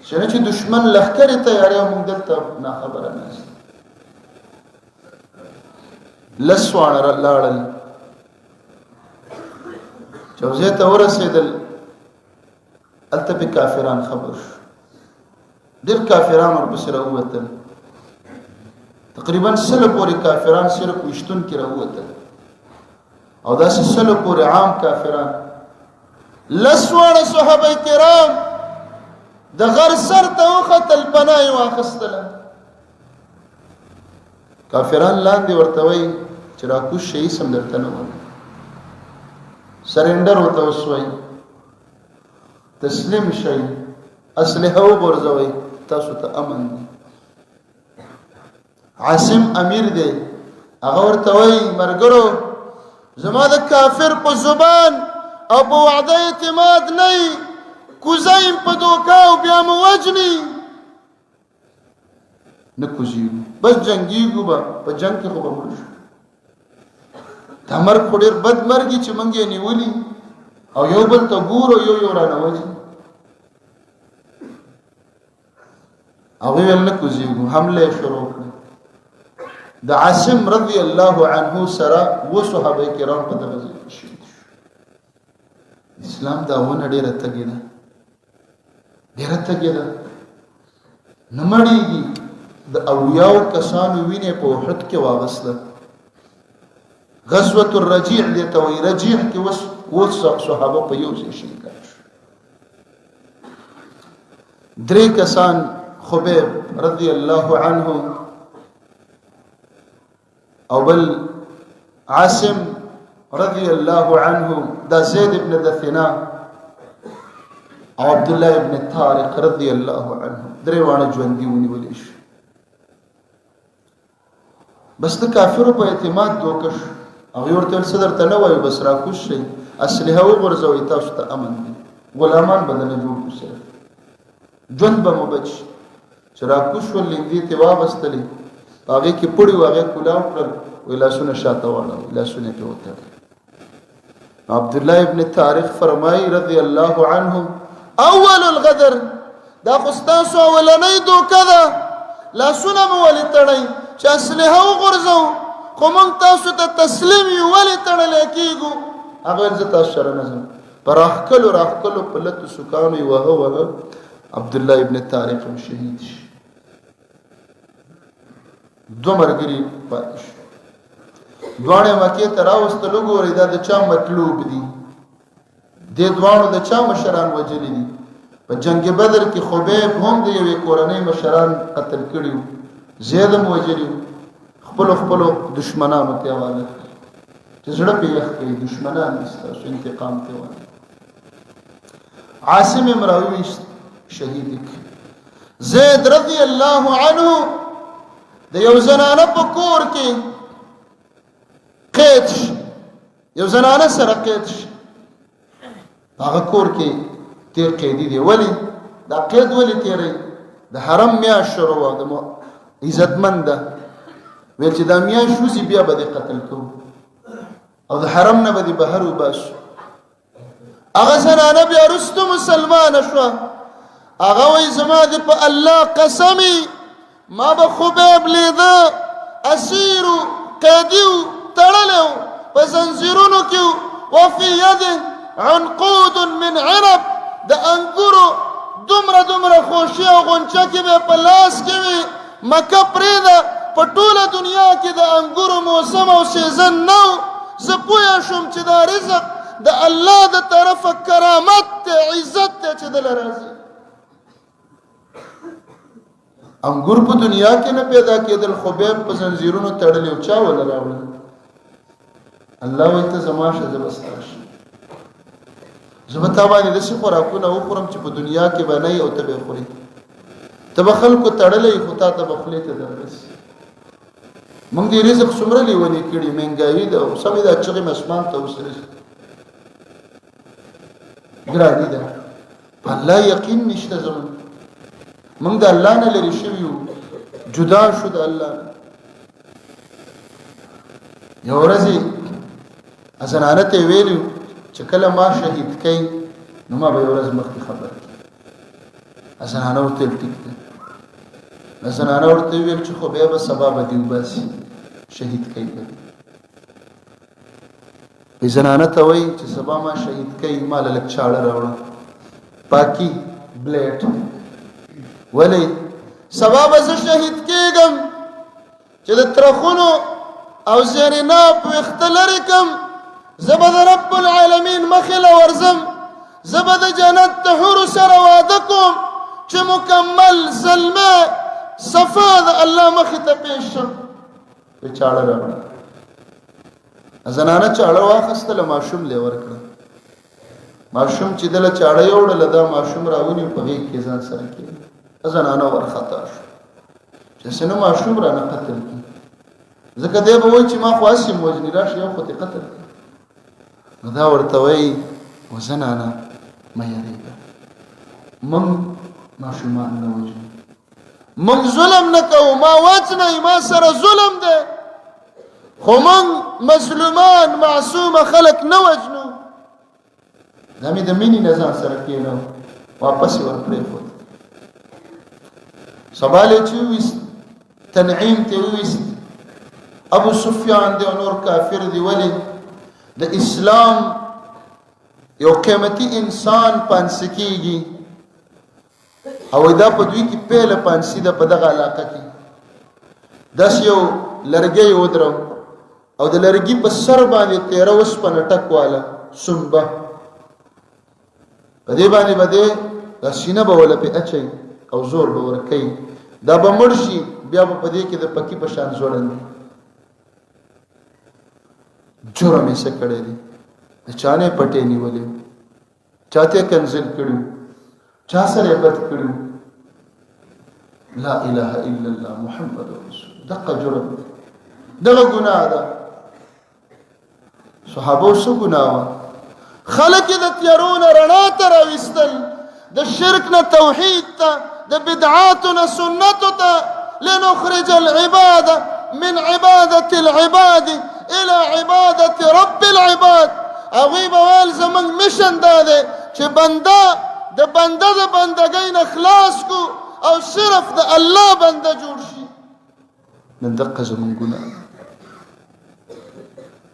چې دشمن لخر تیاری موږ دلته نه خبره نه لسوان لاړل چوزه ته ورسېدل الته به کافران خبر ډېر کافران ورپسې راووتل تقریبا سل پورې کافران صرف وشتون کې راووتل او داسې سل پورې عام کافران لسوان صحابه کرام د غر سر ته وختل پناه واخستله کافران لاندې ورته وای چې را کوم شي سم درته نه وای سرندر وته وسوي تسلیم شي اسلحه وغورځوي تاسو ته امن دی عاصم امیر دی هغه ورته وایي مرګرو زما د کافر په زبان او په وعده اعتماد نه کوزایم په دوکا او بیا مو وجني نه کوزیږو بس جنګیږو به په جنګ کې خو به مړ شو دا مرګ خو ډېر بد مرګ چې موږ یې نیولي او یو بل ته ګورو یو رانه وجني هغوی ویل نه کوزیږو حمله یې شروع کړه د عاصم رضی الله عنه سره و صحابه کرام په دغه ځای کې شهید شو اسلام دا ونه ډېره تږې ده ډېره تږې ده نه مړېږي د اولیاو کسانو وینې په احد کې واغسته غزوة الرجیع دې ته وایي رجیع کې اوس صحابه په یو ځای شهید شو درې کسان خبیب رضی الله عنه او بل عاصم رضی الله عنه دا زید ابن دثنا او عبد الله ابن طارق رضی الله عنه درې وانه ژوندي ونیول شي بس د کافرو په اعتماد دوکش هغه ورته صدر ته نه وایي بس را کوش شي اسلحه وغورځوي تاسو ته امن دي غلامان بدل جوړ کړئ ژوند به مو بچ چې را کوش ولې ته واغستلې هغه کې پړی واغه کولاو کړل ولاسونه شاته واړه لاسونه په وته عبد الله ابن طارق فرمای رضی الله عنه اول الغدر دا خستاسو ولنۍ دوکدا لاسونه مو ولې تړای چې اسلحه وغورځو خو مونږ تاسو ته تسلیم یو ولې تړل کېږو هغه عزت سره نظم پراخکلو راخکلو په لته سکانو وهو عبد الله ابن طارق شهید شي دو مرګري پاتش دوانه مکه ته راوستلو ګورې دا د چا مطلوب دي د دوانو د چا مشران وجلی دي په جنگ بدر کې خبیب هم د یوې کورنۍ مشران قتل کړیو زید هم وجلی خپل دشمنانو ته حواله چې زړه په یخ کې دشمنان استاسو انتقام ته وایي عاصم امراوی شهید زید رضی الله عنه د یو زنانه په کور کې قید یو زنانه سره قید هغه کور کې تیر قیدی دی ولی دا قید ولی تیری د حرم میاش شروع د عزتمند ویل چې دا میاش وزي بیا به قتل کو او د حرم نه به بهر وباس هغه زنانه بیا رستو مسلمان شو هغه وای زما د په الله قسمی ما به خبیب لیده اسیر قیدیو تړلو په زنجیرونو کې وفي يده عنقود من عنب د انګورو دومره خوشي او غونچه کې به په لاس کې وي مکه پرېده په ټوله دنیا کې د انګورو موسم او سیزن نو زه پوه شوم چې دا رزق د الله د طرفه کرامت عزت چې دل راځي انګور په دنیا کې نه پیدا کېدل خبیب په زنجیرونو تړلې او چا ولا راوړل الله وایي ته زما شه زبستاش زبتا باندې د څه خوراکونه وخورم چې په دنیا کې باندې او ته به خوري ته به خلکو تړلې خو ته بخلې ته درس موږ دې رزق څومره لیونی کړي مهنګاوي ده او سمې دا چې مسمان ته وسره ګرانی ده الله یقین نشته زمون موږ د الله نه لري شویو جدا شو د الله یو ورځ ازنانه ته ویلو چې کله ما شهید کړي نو ما به ورځ مخکې خبر ازنانه ورته ټیک ده ازنانه ورته ویل چې خو بیا به سبب دی وباسي شهید کړي ازنانه ته وایي چې سبا ما شهید کړي مال لک چاړه راوړه پاکي بلیټ ولی سبب ز شهید کېږم چې د ترخونو او زرینا په اختلارکم زبد رب العالمین مخل ورزم زبد جنت حور سره واده کوم چې مکمل سلمه صفا د الله مخ ته پیش شم په چاړه راوړه زنانه چاړه واخستله ماشوم له ورکړه ماشوم چې دله چاړه یوړله دا ماشوم راونی په غېږ کې ځان سره کېږي زنانه ورخطا شو چې څنګه ماشوم رانه قتل کړي ځکه دی به وایي چې ما خو هسې وژني راشي یو خو دې قتل کړي نو دا ورته وایي وزنانه مه یېرېږه موږ ماشومان نه وژنو موږ ظلم نه کوو ما وجنئ ما سره ظلم دی خو موږ مظلومان معصومه خلک نه وژنو دا مې د مینې نه ځان سره کېنو واپس یې ورپرېښود سباله چې وویست تنعیم ته وویست ابو سفیان دی او نور کافر دی ولې د اسلام یو قیمتي انسان پانسه کېږي او دا په دوی کې پیله پانسي ده په دغه علاقه کې داسې یو لرګی ودرو او د لرګي په سر باندې 13 اوسپنه ټک واله سنبه په دې باندې باندې دا سینه به ولا په اچي او زور به ورکي دا به مرشي بیا په دې کې د پکی په شان زوړند جرم یې څه کړی دی چانه پټې نیولې چاته کنزل کړو چا سره بد کړو لا اله الا الله محمد رسول دغه جرم دغه ګناه ده صحابه سو ګناه خلق د تیارون رڼا ته راوستل د شرک نه توحید ته د بدعات نه سنت ته لنخرج العباد من عباده العباد الى عباده رب العباد اوی بوال زمنګ مشن داده چې بنده د بندګۍ نه خلاص کو او صرف د الله بنده جوړ شي من دقه زمنګ ګناه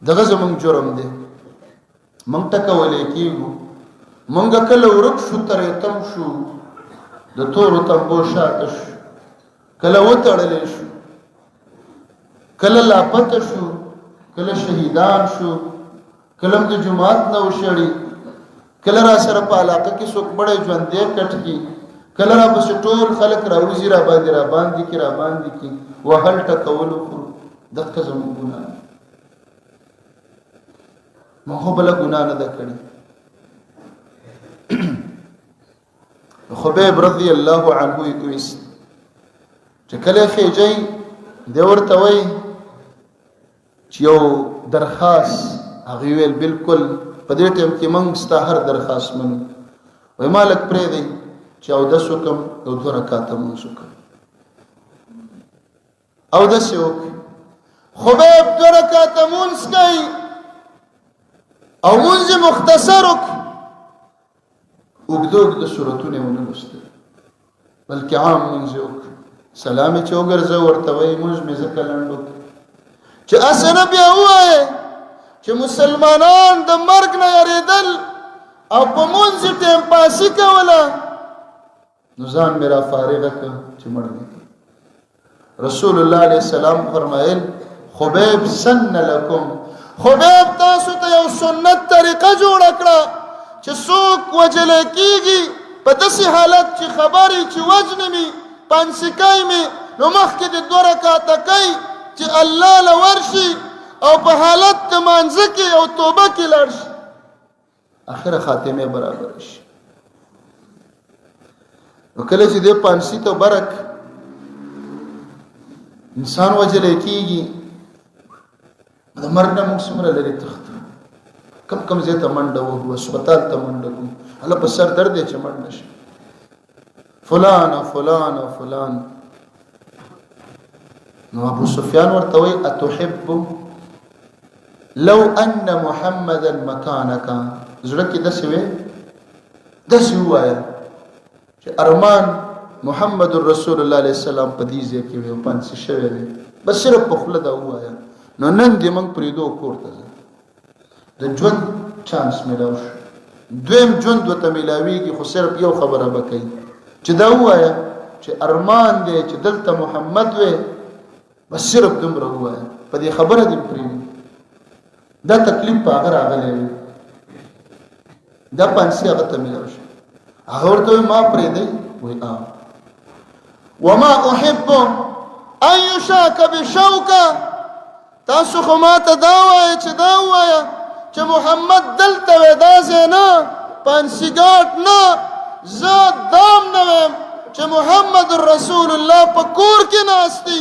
دغه زمنګ جرم دی مونږ ټکولې کېږو مونږ کله ورک شو ترې تم شو د تورو تمبو شاته شو کله وتړلې شو کله لاپته شو کله شهیدان شو کله د جماعت نه وشړي کله را سره په علاقه کې څوک بړې ژوندې کټ کی کله را پس ټول خلک راوځي را باندې کی وهل ټکول خو دغه زموږ ګناه مخه بل ګناه نه ده کړی خبیب رضی الله عنه یې چې کله خېجی دی ورته وای چې یو درخواست هغه ویل بالکل په دې ټیم کې موږ ستا هر درخواست منو وای مالک پرې دی چې او د سکم او 2 رکعات مونږ وکړو او د سوک خبیب 2 رکعات مونږ کوي او مونږ مختصر وګدوګ د سورتونه ونلسته بلکې عام مونږ وکړو سلام چې وګرځو ورته وای مونږ مې زکلندو چې اسنه بیا وای چې مسلمانان د مرګ نه یریدل او په مونږ ټیم پاسي کوله نو ځان میرا فارغه ک چې مړ نه رسول الله علیه السلام فرمایل خبیب سن لكم خبیب تاسو ته یو سنت طریقه جوړ کړه چې څوک وجل کیږي په داسې حالت چې خبري چې وجن می پنسکای می نو مخکې د 2 رکعات کوي چې الله لورشي او په حالت د مانځ کې او توبه کې لړ شي اخره خاتمه برابر شي وکله چې د پانسی ته برک انسان وجل کیږي د مرګ نه موږ سمره لري تخت کم زه ته منډه وو هسپتال ته منډه کو الله په سر درد چې منډه شي فلان نو ابو سفیان ورته وی اتحب لو ان محمدا مكانك زړه کې د سوي وایا چې ارمان محمد رسول الله علیه السلام په دې ځای کې و پانس شوی دی بس صرف په خله دا وایا نو نن دې موږ پریدو کوړه د ژوند چانس ملاو شو دویم ژوند وته ملاویږي خو صرف یو خبره وکړي چې دا وایا چې ارمان دې چې دلته محمد وې بس صرف دومره وایا په دې خبره دې پریدو دا تکلیف په هغه راغلی دا پانسی هغه ته ملاو شو هغه ورته ما پرې دی وای وما احب ان يشاك بشوكه تاسو خو ما ته دا وای چې محمد دلته ودا زینا پانسیګاټ نه زه دام نه ویم چې محمد رسول الله په کور کې ناستی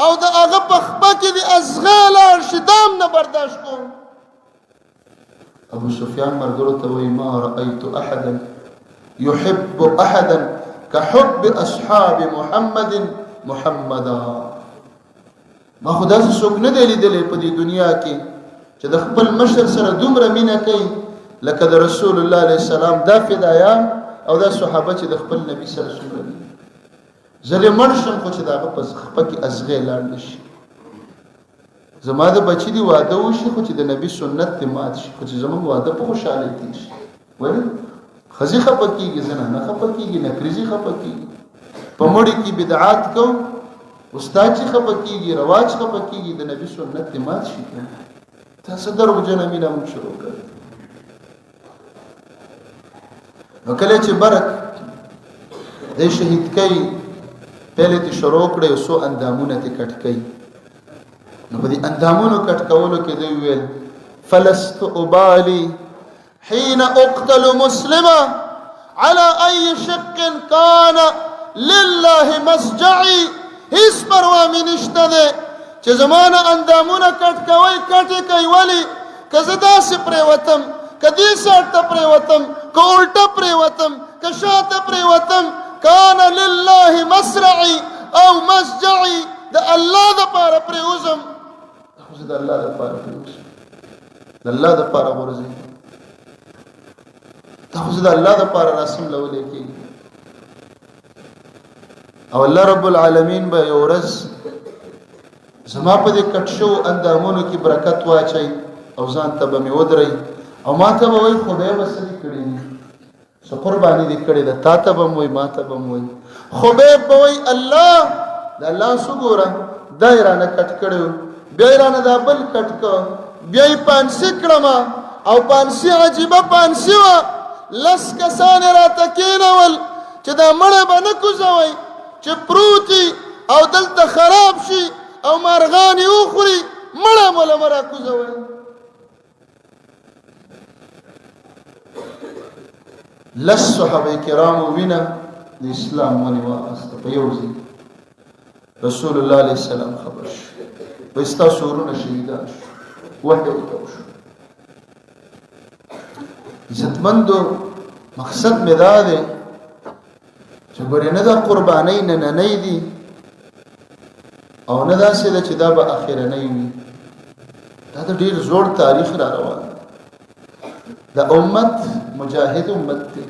او د هغه په خپه کې د ازغا لاړ شي دام نه برداشت کوم. ابو سفیان ملګرو ته وایي ما رأیت احدا يحب احدا كحب اصحاب محمد محمدا. ما خو داسې څوک نه دی لیدلی په دې دنیا کې چې د خپل مشر سره دومره مینه کوي لکه د رسول الله علیه السلام دا فدایان او دا صحابه چې د خپل نبی سره څومره دي. زه دې مړ شم خو چې د هغه په خپه کې ازغې لاړ نه شي. زما د بچي دي واده وشي خو چې د نبي سنت دې مات شي خو چې زموږ واده په خوشحالۍ تېر شي. ولې ښځې خفه کېږي زنانه خفه کېږي نکریزي خفه کېږي په مړي کې بدعات کوو استاد چې خفه کېږي رواج خفه کېږي د نبي سنت دې مات شي. تاسو دروغجنه مینه موږ شروع کړو. نو کله چې برک د شهید کوي پهله ته شروع کړي او سو اندامونه ته کټ کوي. نو په دې اندامونو کټ کولو کې دی ویل فلست ابالي حين اقتل مسلما على اي شق كان لله مسجعي. هیڅ پروا مې نشته ده چې زمانه اندامونه کټ کوي کټ کوي ولی که زه داسې پرېوتم که دې ساټ ته پرېوتم که الټه پرېوتم که شاته پرېوتم کان لله مسرعي او مسجعي د الله دپاره پرېوځم. خو زه د الله دپاره پرېوځم د الله دپاره غورځئ دا خو زه د الله دپاره راسملولی کېږي. او الله رب العالمین به یو ورځ زما په دې کټ شو اندامونو کې برکت واچي او ځان ته به مې ودرئ او ما ته به وایي خدای به څه دې کړي دي څه قرباني دې کړې ده تا ته به م وایي ما ته به م وایي. خبیب به وایي الله د الله څه ګوره دا یې رانه کټ کړی بیا یې رانه دا بل کټ کړ بیا یې پانسي کړم او پانسي عجیبه پانسي وه. لس کسان یې راته کېنول چې دا مړی به نه کوزوئ چې پروتي او دلته خراب شي او مارغان یې وخوري مړی مو له مه راکوزوئ. لس صحابه کرامو وینه د اسلام ونې واغسته په یو ځای. رسول الله علیه السلام خبر شو وایي ستاسو ورونه شهیدان شو وحی ورته وشو. عزتمندو مقصد مې دا دی چې ګورې نه دا قربانۍ نننۍ دي او نه داسې ده چې دا به اخرنۍ وي. دا د ډېر زوړ تاریخ را روان د امت مجاهد امت دی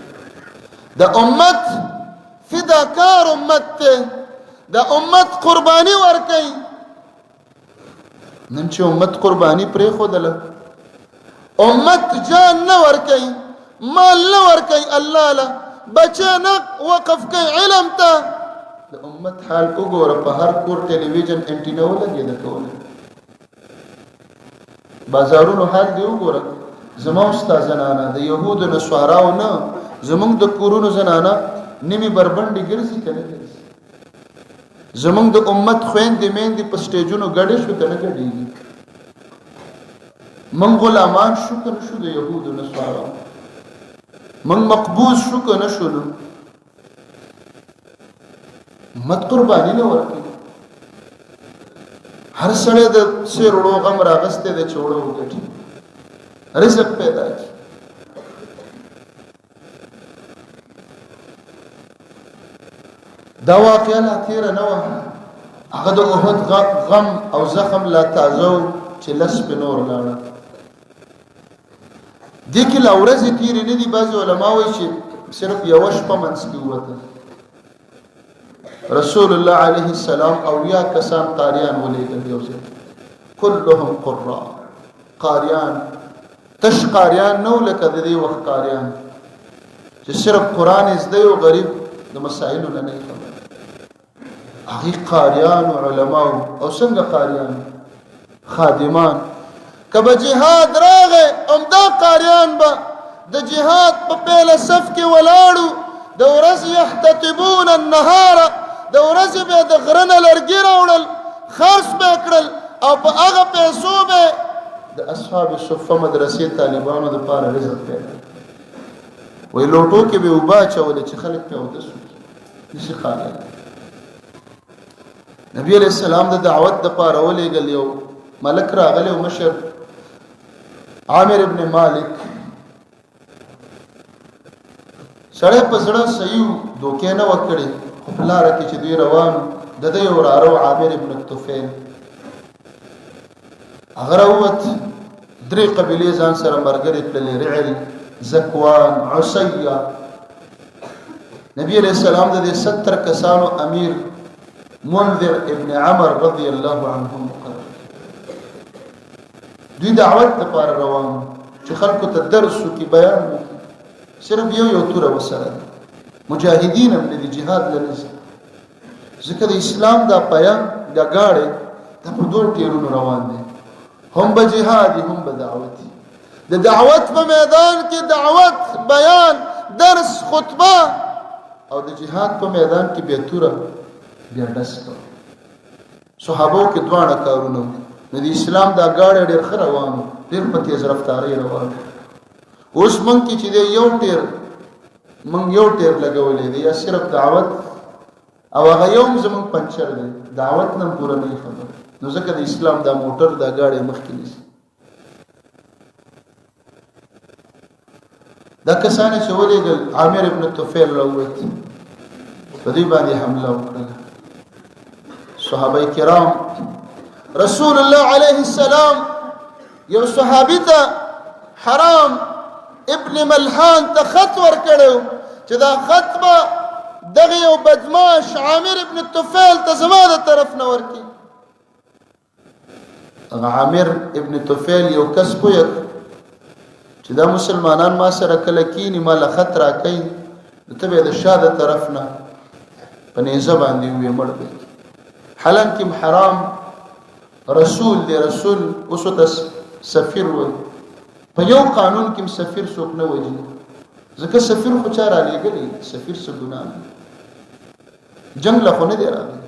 د امت فداکار امت دی د امت قرباني ورکوي. نن چې امت قرباني پرېښودله امت جان نه ورکوي مال نه ورکوي الله له بچه نه وقف کوي علم ته. د امت حال وګوره په هر کور ټلویزیون انټینه ولګېده کوله بازارونو حال دی وګوره. زما ستا زنانه د یهودو نصاراو نه زمونږ د کورونو زنانه نیمې بربنډې ګرځي که نه ګرځي. زمونږ د امت خویندې میندې په سټیجونو ګډې شو که نه ګډېږي. موږ غلامان شو که نه شو د یهودو نصاراو موږ مقبوض شو که نه شولو. امت قرباني نه ورکوي. هر سړی د سیر وړو غم راغستی دی چې وړه وګټي رزق پیدا کی. دا واقعا لا تیره نه وه هغه د احد غم او زخم لا تازه چې لس په نور لاړه. دې کې لا ورځې تیرې نه دي. بعضې علما وایي چې صرف یوه شپه منځ کې ووته. رسول الله علیه السلام اویا کسان قاریان ولیږل یو ځای کلهم قراء قاریان تش قاریان نو لکه د دې وخت قاریان چې صرف قرآن زده یو غریب د مسائلو نه نه خبر. هغې قاریان او علماو او څنګه قاریان خادمان که به جهاد راغی همدا قاریان به د جهاد په پیله صف کې ولاړو د ورځې یحتطبون النهار د ورځې به د غره نه لرګي راوړل خرڅ به کړل او په هغه پیسو به د اصحاب صفه مدرسې طالبانو دپاره رزق پیدا. وی لوټو کې به اوبه اچولې چې خلک پې اودس وکړي نشي خالی. نبی علیہ السلام د دعوت دپاره ولېږل یو ملک راغلی و مشر عامر ابن مالک سړی په زړه صحیح دوکې نه وکړي خو په لاره کې چې دوی روان د ده یو وراره عامر ابن طفیل هغه راووت 3 قبیلې ځان سره ملګرې کړلې رعل زکوان عصیه. نبی علیہ السلام د دې 70 کسانو امیر منذر ابن عمر رضی الله عنه مقرر دوی دعوت لپاره روان چې خلکو ته درس وکړي بیان وکړي صرف یو توره وسره مجاهدین هم د جهاد لنځ ځکه د اسلام دا پیام دا گاړې دا په 2 ټیرونو روان دي هم به جهادي هم به دعوتي. د دعوت په میدان کې دعوت بیان درس خطبه او د جهاد په میدان کې به توره بیا ډس کوي. صحابو کې دواړه کارونه نو د اسلام دا گاړې ډېر ښه روانو ډېر په تیز رفتارۍ روانو. اوس مونږ کې چې دی یو ټیر لګولی دی یا صرف دعوت او هغه یو زمونږ پنچر دی دعوت نه پوره نه خبر نو ځکه د اسلام دا موټر دا گاړې مخکې نیسي. دا کسانه چې ولېږل عامر ابن طفیل راووت په دوی باندې حمله وکړله. صحابه کرام رسول الله علیه السلام یو صحابي ته حرام ابن ملحان ته خط ورکړو چې دا خط به دغه یو بدماش عامر ابن طفیل ته زما د طرف نه ورکړي. عامر ابن طفیل یو کس پوهه چې دا مسلمانان ما سره کله کینی ما له خط راکوي نو ته به د شا د طرف نه په نیزه باندې ووې مړ به حالانکه حرام رسول دی رسول اوس ورته سفیر وایي په یو قانون کې سفیر څوک نه وژني ځکه سفیر خو چا رالیږلی سفیر څه ګناه نه جنګ له خو نه دی راغلی.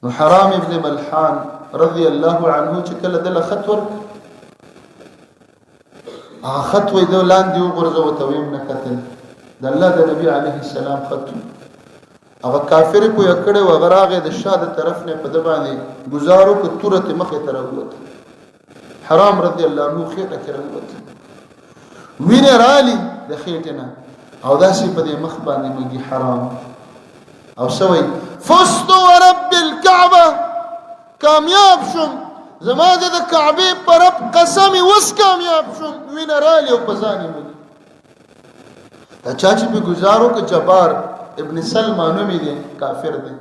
نو حرام ابن ملحان رضی الله عنه چې کله دله خط ورکړ هغه خط وایي ده لاندې وغورځوه ته ویم نه کتل د الله د نبي علیه السلام خط هغه کافر پوهه کړی و هغه راغی د شا د طرف نه په ده باندې ګزار وکړ توره ترې مخې ته راووته. حرام رضی الله عنه خېټه کې راووته وینه رالي د خېټې نه او داسې په دې مخ باندې مږي حرام او څه وایي فزت ورب الکعبه کامیاب شم زما د کعبې په رب قسم اوس کامیاب شم وینه رالي او په ځان یې مږي. دا چا چې پې ګزار وکړ جبار ابن سلمہ نومې دی کافر دی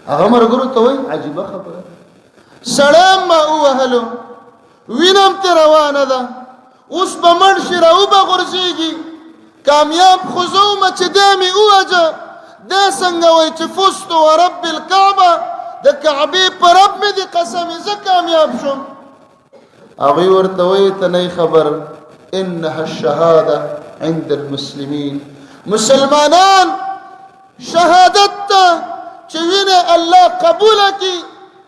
هغه مرګرو ته وایي عجیبه خبره سړی ما ووهلو وینم ترې روانه ده اوس به مړ شي راوبه غورځېږي کامیاب خو زه ومه چې دی مې ووجه دی څنګه وایي چې فزت ورب الکعبه د کعبې په رب مې د قسمې زه کامیاب شم. هغوی ورته وایي ته نه خبر انها الشهاده عند المسلمین مسلمانان شهادت ته چې وینه الله قبوله کړي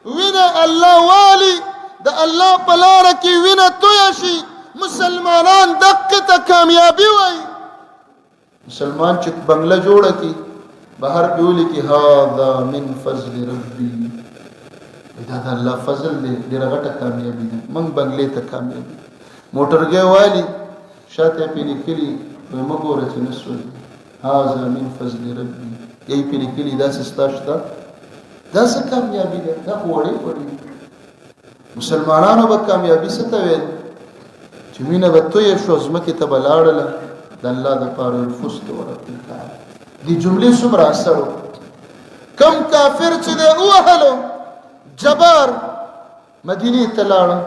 وینه الله والي د الله په لاره کې وینه تویه شي مسلمانان دقې ته کامیابي وایي. مسلمان چې بنګله جوړه کړي بهر پې ولیکي هذا من فضل ربي دا د الله فضل دی ډېره غټه کامیابي ده موږ بنګلې ته کامیابي موټرګی والي شاته یې پې لیکلي وایي مه ګوره چې نه سوځي هذا من فضل ربي یې پې لیکلي داسې ستا شته دا څه کامیابي ده دا خو وړې وړې مسلمانانو به کامیابي څه ته ویل چې وینه به تویه شوه ځمکې ته به لاړله د الله دپاره فزت ورب الکعبه دې جملې څومره اثر وکړو. کم کافر چې دی ووهلو جبار مدینې ته لاړه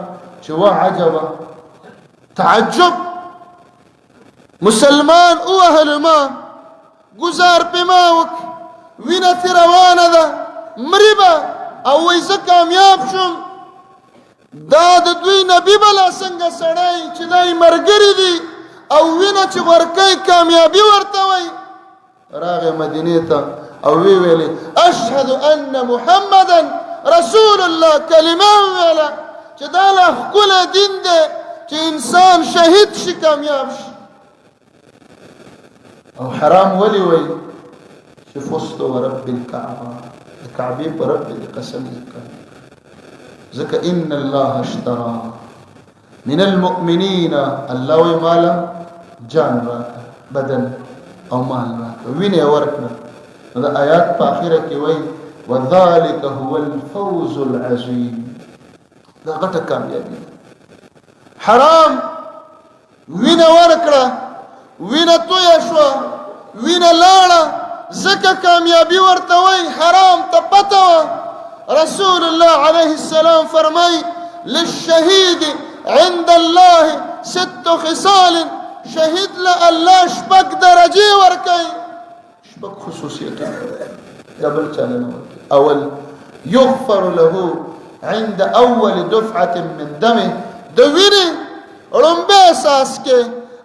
چې وا عجبه تعجب مسلمان ووهلو ما گزار پې ما وکړ وینه ترې روانه ده مري به او وایي زه کامیاب شم دا د دوی نبي بلا څنګه سړی چې دی ملګري دي او وینه چې ورکوي کامیابي ورته وایي. راغی مدینې ته او وی ویلې اشهد ان محمدا رسول الله کلمه ویله چې دا لا ښکلی دین دی چې انسان شهید شي کامیاب شي. او حرام ولي وي چې فزت ورب الكعبه الكعبه پر رب دې قسم وکړ ځکه ان الله اشترى من المؤمنين الله وی مالا جان راکا بدن او مال راکا وینه ورکړه دا آیات په اخره کې وای وذلك هو الفوز العظيم دا غټه کامیابی حرام وینه ورکړه وینه تویا شو وینه لاړه زکه کامیابی ورته وای حرام ته پته رسول الله عليه السلام فرمای للشهيد عند الله 6 خصال شهید له الله شپږ درجه ورکړي شپږ خصوصیتونه قبل چلنه ورکړي اول يغفر له عند اول دفعه من دمه د وینې لومبه اساس کې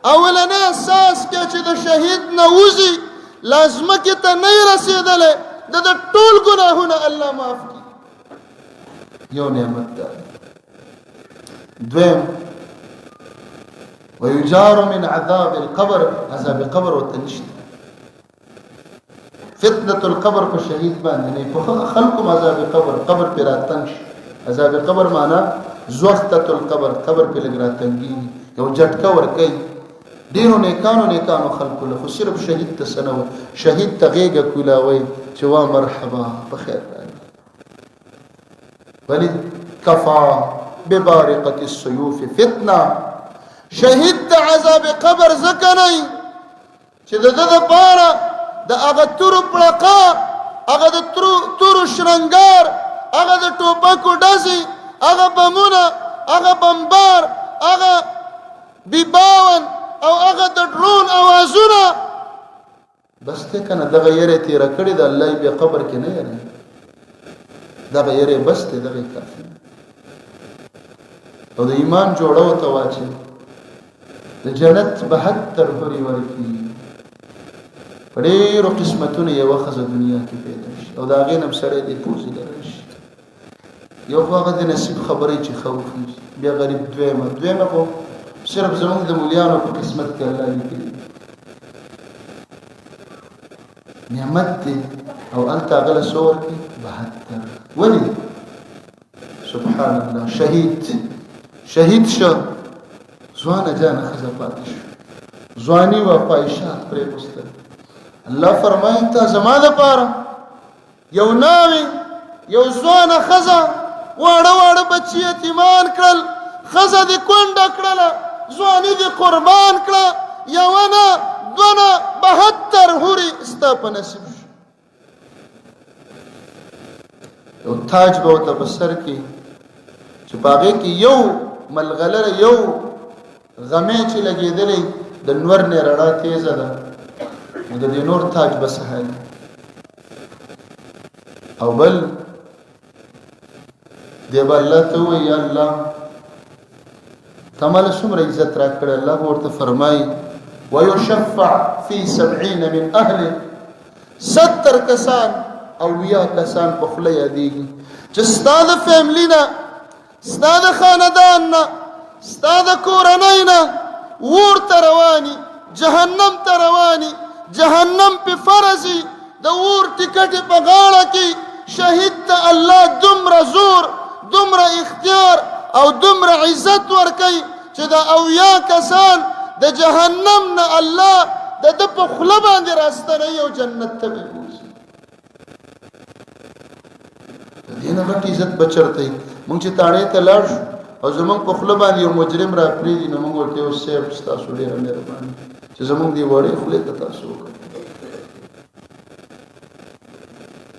اولنې اساس کې چې د شهید نه وځي لازمه کې ته نه رسیدلې د ټول ګناهونه الله معاف کړي یو نعمت ده دویم ويجار من عذاب القبر عذاب قبر وتنشت فتنة القبر په شهید باندې نه په خلقو عذاب قبر پر راتنش عذاب قبر معنا زوختة القبر قبر په لګراتنګي یو جټکا ور کوي ډیرو نیکانو خلقو له صرف شهید ته سنو شهید تغیګه کولاوي چې وا مرحبا بخیر ولی کفا ببارقة السيوف فتنه شهید د عذاب قبر زکنی چې د پاره د هغه تور پړقا هغه د تور شرنګار هغه د ټوپکو ډزي هغه بمونه هغه بمبار هغه بیباون او هغه د ډرون اوازونه بس ته کنه دغه یره تیر کړی د الله په قبر کې نه یره دغه یره بس ته دغه کافي او د ایمان جوړو ته واچي د جنت 72 حوري ورکی ډېرو قسمتونه یو خزه دنیا کې پیدا شي او دا غینم سره دې پوزي لري یو هغه د نصیب خبرې چې خوف بیا غریب دویمه خو صرف زموږ د مولیانو په قسمت کې الله لیکلي نعمت دې او انت غل سور کې 72 ولی سبحان الله شهید شو زوانه جان خزه پاتې شو زوانی و پایشات پرې مستل الله فرمایي ته زما د پاره یو ناوي یو زوانه خزه واړه بچی یتیمان کړل خزه دې کونډه کړله زوانی دې قربان کړه یو نه دونه 72 حوري ستا په نصیب شو یو تاج به ورته په سر کې چې په هغې کې یو ملغلره یو غمې چې لګېدلې د نور نه رڼا تیزه ده نو د دې نور تاج به سهل او بل دی به الله ته وایي یا الله تا ماله څومره عزت را کړی الله به ورته فرمایي ويشفع في 70 من أهله 70 کسان او 20 کسان په خوله یادېږي چې ستا د فیملي نه ستا د خاندان نه ستا د کورنۍ نه اور ته رواني جهنم ته رواني جهنم په فرضي د اور ټکټ په غاړه کې شهید ته الله دومره زور دومره اختیار او دومره عزت ورکوي چې د 70 کسان د جهنم نه الله د په خوله باندې راستنوي او جنت ته بوځي دې نه غټ عزت بچرته مونږ چې تاړې ته لاړ شو او زمونږ په خوله باندې یو مجرم را پریږدي نو مونږ ورته یو سیف ستاسو ډېره مهرباني چې زمونږ دې وړې خولې ته تاسو وکړئ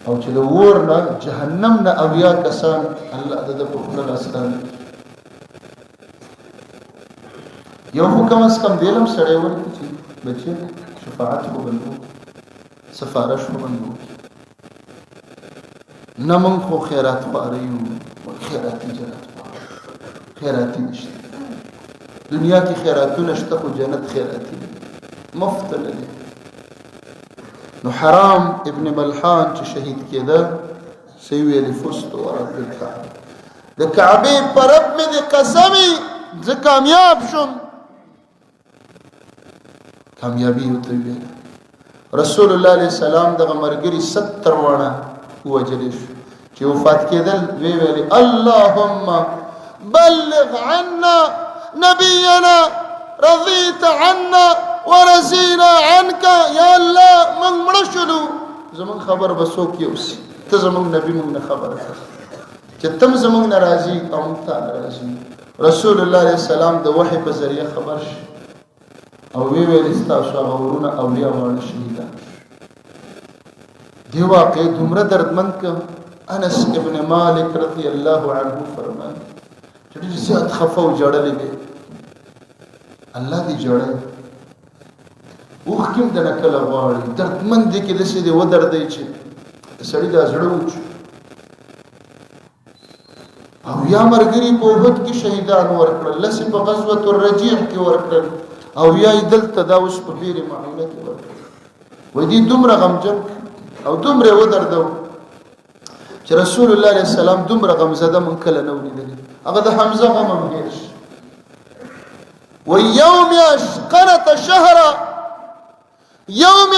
او چې د اور نه جهنم نه 70 کسان الله د په خوله راستنوي یو حکم اس کم دیلم سړی ورته چې بچي شفاعت کو بنو سفارش کو بنو نمن خو خیرات پاریو خیراتی جنت خیراتی نشته دنیا کې خیراتونه شته خو جنت خیراتی مفت نه دي نو حرام ابن ملحان چې شهید کېده سوي لفست ورب الكعبه د کعبه پر رب مې د قسمي زه کامیاب شم کامیابی ہوتی ہے رسول الله علیه السلام دغه مرګري 70 وانه وجلی شو چې وفات کېدل ویلي اللهم بلغ عنا نبينا رضيت عنا ورزينا عنك يا الله من مرشلو زمون خبر بسوک یوسی ته زمون نبی مونږ خبر چې تم زمون ناراضي او ته ناراضي رسول الله عليه السلام د وحي په ذریعہ خبر شي او ویل استاسو غورونه اولیاء ورن شهیدان دی واقع دومره دردمند ک انس ابن مالک رضی الله عنه فرمایي چې زیات خفه او جړلې دي الله دې جوړه وخ کوم د نکله غواړي دردمند دي کې دسي دي و درد دی چې سړی دا زړه وچ او یا مرګري په وخت کې شهیدان ورکړل لسی په غزوه الرجيع کې ورکړل او یا دلته دا اوس په بیر معونه کې ورکړل و دې دومره غمجن او دومره و درد چې رسول الله عليه السلام دومره غمزده من کله نو لیدل هغه د حمزه غم مګیش ويوم قنت شهر يوم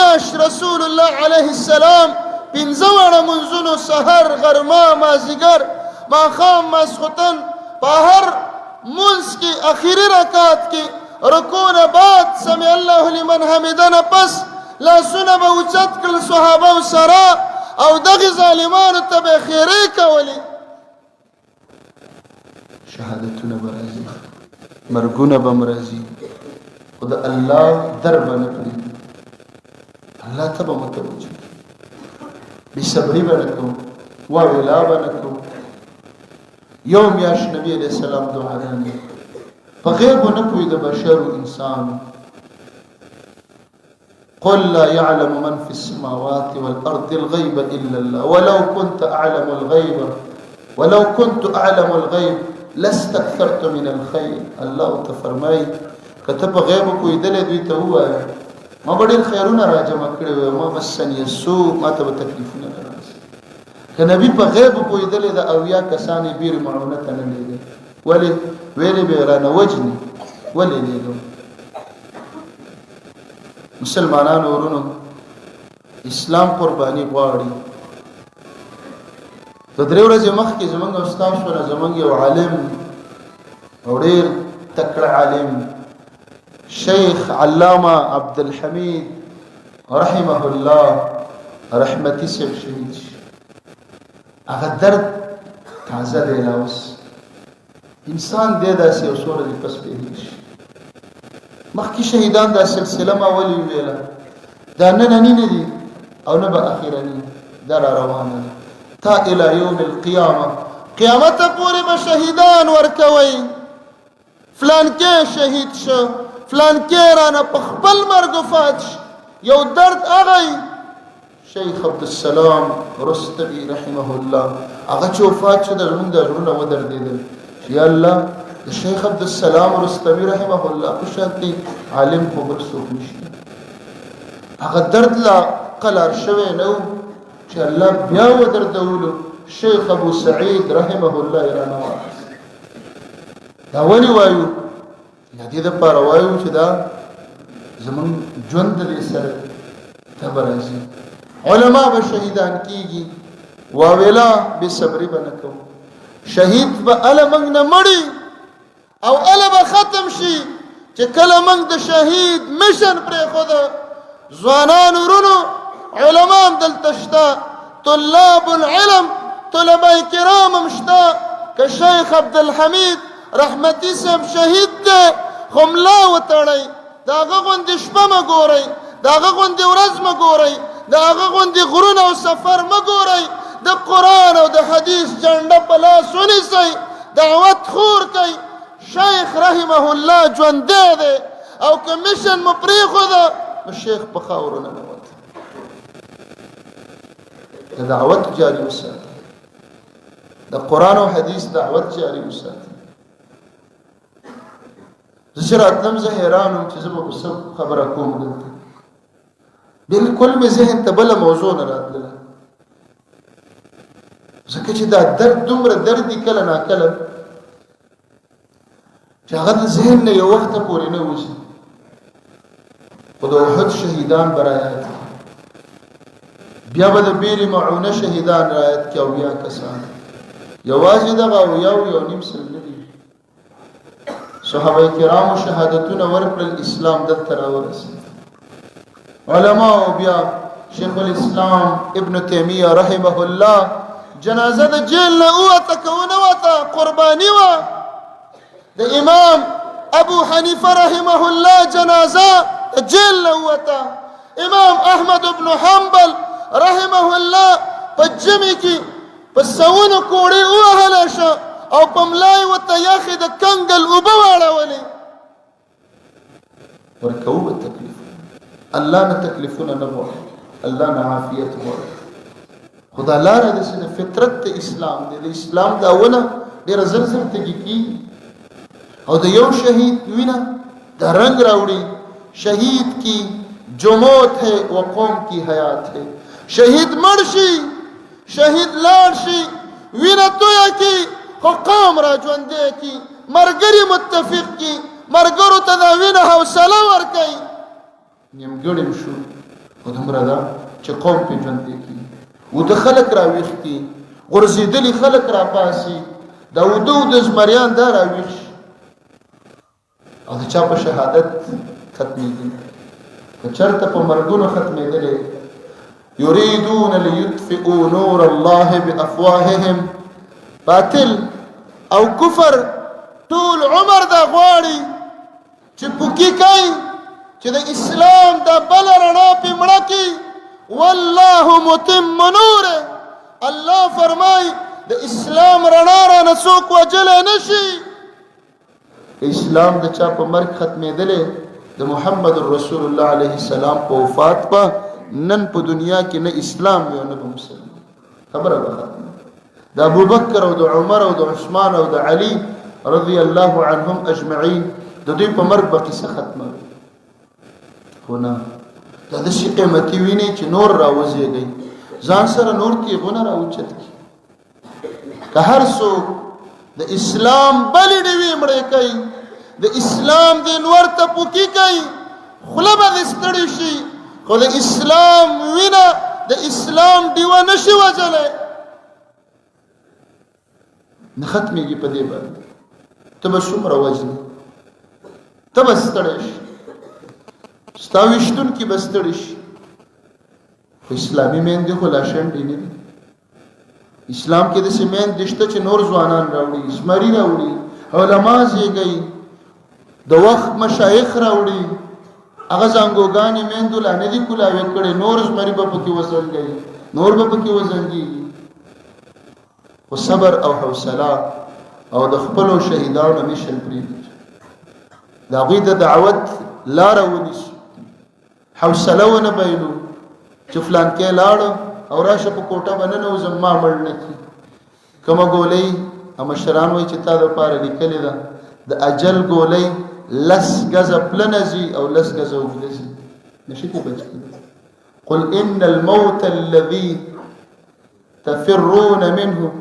رسول الله عليه السلام بنزوړه منزلو سحر غرما مازیګر ماخام مسختن بهر منس کی اخیری رکعت کی رکوع بعد سمع الله لمن حمدنا پس لا سنب اوچت کل صحابه سرا او دغه ظالمانو ته خیره کولی شهادتونه برازي مرګونه بمرازي خدای الله دربانه کړی الله ته به متوجه بصبري بنکو وولا بنکو يوم ياش نبي عليه السلام دعاء فغيب نكوي ده بشر انسان قل لا يعلم من في السماوات والارض الغيب الا الله ولو كنت اعلم الغيب لاستكثرت من الخير الله تفرمای کته په غیب کوی دل دوی ته وای ما بډیر خیرونه راجمع کړی ما مسن یسو ما ته تکلیفونه راځي ک نبی په غیب کوی دل د اویا کسانې بیر معونه ته نه لیدل ولی به را نه وجني ولی لیدو مسلمانانو ورونو اسلام قرباني غواړي د درې ورځې مخکې زمونږ استاد سره زمونږ یو عالم او ډېر تکړه عالم شیخ علامه عبد الحمید رحمه الله رحمتي سیب شهید هغه درد تازه دی لاوس انسان دې داسې یو سوره دې پس پیږي مخکې شهیدان دا سلسله ما ولي ویله دا نه دي او نه به اخیرنی دا روانه تا الى يوم القيامه قیامت پورې به شهیدان ورکوي فلان کې شهید شو فلان کې رانه په خپل مرګ وفات یو درد اغی شیخ عبد السلام رستبی رحمه الله هغه چې وفات شو د زمونږ د ژوند و دردیدل یا الله د شیخ عبد السلام رستبی رحمه الله په شانتي عالم خو بل څوک نشته هغه درد لا قلار شوی نو چې الله بیا و دردولو شیخ ابو سعید رحمه الله رانه دا ونی وایو یا دې د پاره وایو چې دا زمون ژوند دې سره تبرازي علما به شهیدان کیږي واویلا به صبر بنکو شهید به علمنګ نه مړی او علم ختم شي چې کله موږ د شهید مشن پر خود ځوانان ورونو علما دلته شته طلاب العلم طلبه کرام مشته که شیخ عبد الحمید رحمتي صاحب شهید ده خملا وتړی داغه غوندې شپه ما ګورئ داغه غوندې ورځ ما ګورئ داغه غوندې غرونه او سفر ما ګورئ د قرآن او د حدیث جنډه په لاس ونیسئ دعوت خور کوئ شیخ رحمه الله ژوندی دی او که مشن مو پرېښوده نو شیخ په خاورو ننوت د دعوت جاري وساتئ د قرآن او حدیث دعوت جاري وساتئ زه چې راتلم زه حیران وم چې زه به څه خبره کوم دلته بلکل مې ذهن ته بله موضوع نه راتلله ځکه چې دا درد دومره دردي کله ناکله چې هغه د ذهن نه یو وخته پورې نه وځي خو د احد شهیدان برایات بیا به د بیر معونه شهیدان رایت کې او بیا کسان یوازې دغه او یو نیم سل نه دي صحابه کرامو شهادتونه ورکړل اسلام دلته راورسېد علما بیا شیخ الاسلام ابن تیمیه رحمه الله جنازه د جیل نه وته کونه وته قربانی و د امام ابو حنیفه رحمه الله جنازه جیل نه وته امام احمد ابن حنبل رحمه الله پجمی کی پسونو کوړي وهله شو او پملای وته یاخې د کنګل وبواړه ولې ورکو به تکلیف الله نه تکلیفونه نه غواړي الله نه عافیت غواړي خدا لاره د سینه فطرت اسلام دی د اسلام داونه ډېر زر تګی کی او د یو شهید وینا د رنگ راوړي شهید کی جو موت ہے وہ قوم کی حیات ہے شهید مرشي شهید لارشي وینا تویا کی خو قوم را ژوندې کی مرګري متفق کی مرګرو ته دا وینا حوصله ورکي نیمګړی شو او دومره دا چې قوم په ژوندې کی و د خلک را ویښ کی غرزیدلی خلک را پاسي دا ودو د زمریان دا را ویښ او د چا په شهادت ختمېږي که چرته په مرګونو ختمېدلې یریدون لیطفئوا نور الله بافواههم باطل او کفر طول عمر دا غواړي چې پوکی کوي چې د اسلام دا بل رڼا په مړه کې والله متم نور الله فرمای د اسلام رڼا را نسوک وجل نشي اسلام د چا په مرګ ختمېدلې د محمد رسول الله علیه السلام په وفات په نن په دنیا کې نه اسلام یو نه مسلمان خبره ده د ابوبکر او د عمر او د عثمان او د علي رضی الله عنهم اجمعین د دوی په مرګ به قصه ختمه هونه دا د شي قیمتي ویني چې نور راوځيږي ځان سره نور کې غونه راوچت کی که هر څوک د اسلام بلې دی مړې کوي د اسلام د نور ته پوکی کوي خله به ستړي شي خو د اسلام وینا د اسلام دیوه نشي وځلې نه ختمېږي په دې باندې ته به څومره وځنې ته به ستړی شي ستا ویشتونکي به ستړي شي خو اسلامي میندې خو لا شنډې نه دي اسلام کې داسې میندې شته چې نور ځوانان راوړي زمري راوړي علما زیږوي د وخت مشایخ راوړي هغه زنګوګانې میندو لا نه دي کولاوې کړې نور زمري به پکې وزنګوي نور به پکې وزنګېږي خو صبر او حوصله او د خپلو شهیدانو مشن پرېږدي د هغوی د دعوت لاره ونیسو حوصله ونه بایلو چې فلانکې لاړه او راشه په کوټه باندې ننوځم ما مړ نه کړي کومه ګولۍ مشران وایي چې تا دپاره لیکلې ده د اجل ګولۍ لس ګزه پلنه ځي او لس ګزه اوږده ځي نشي کې بچ کړي قل ان الموت الذي تفرون منه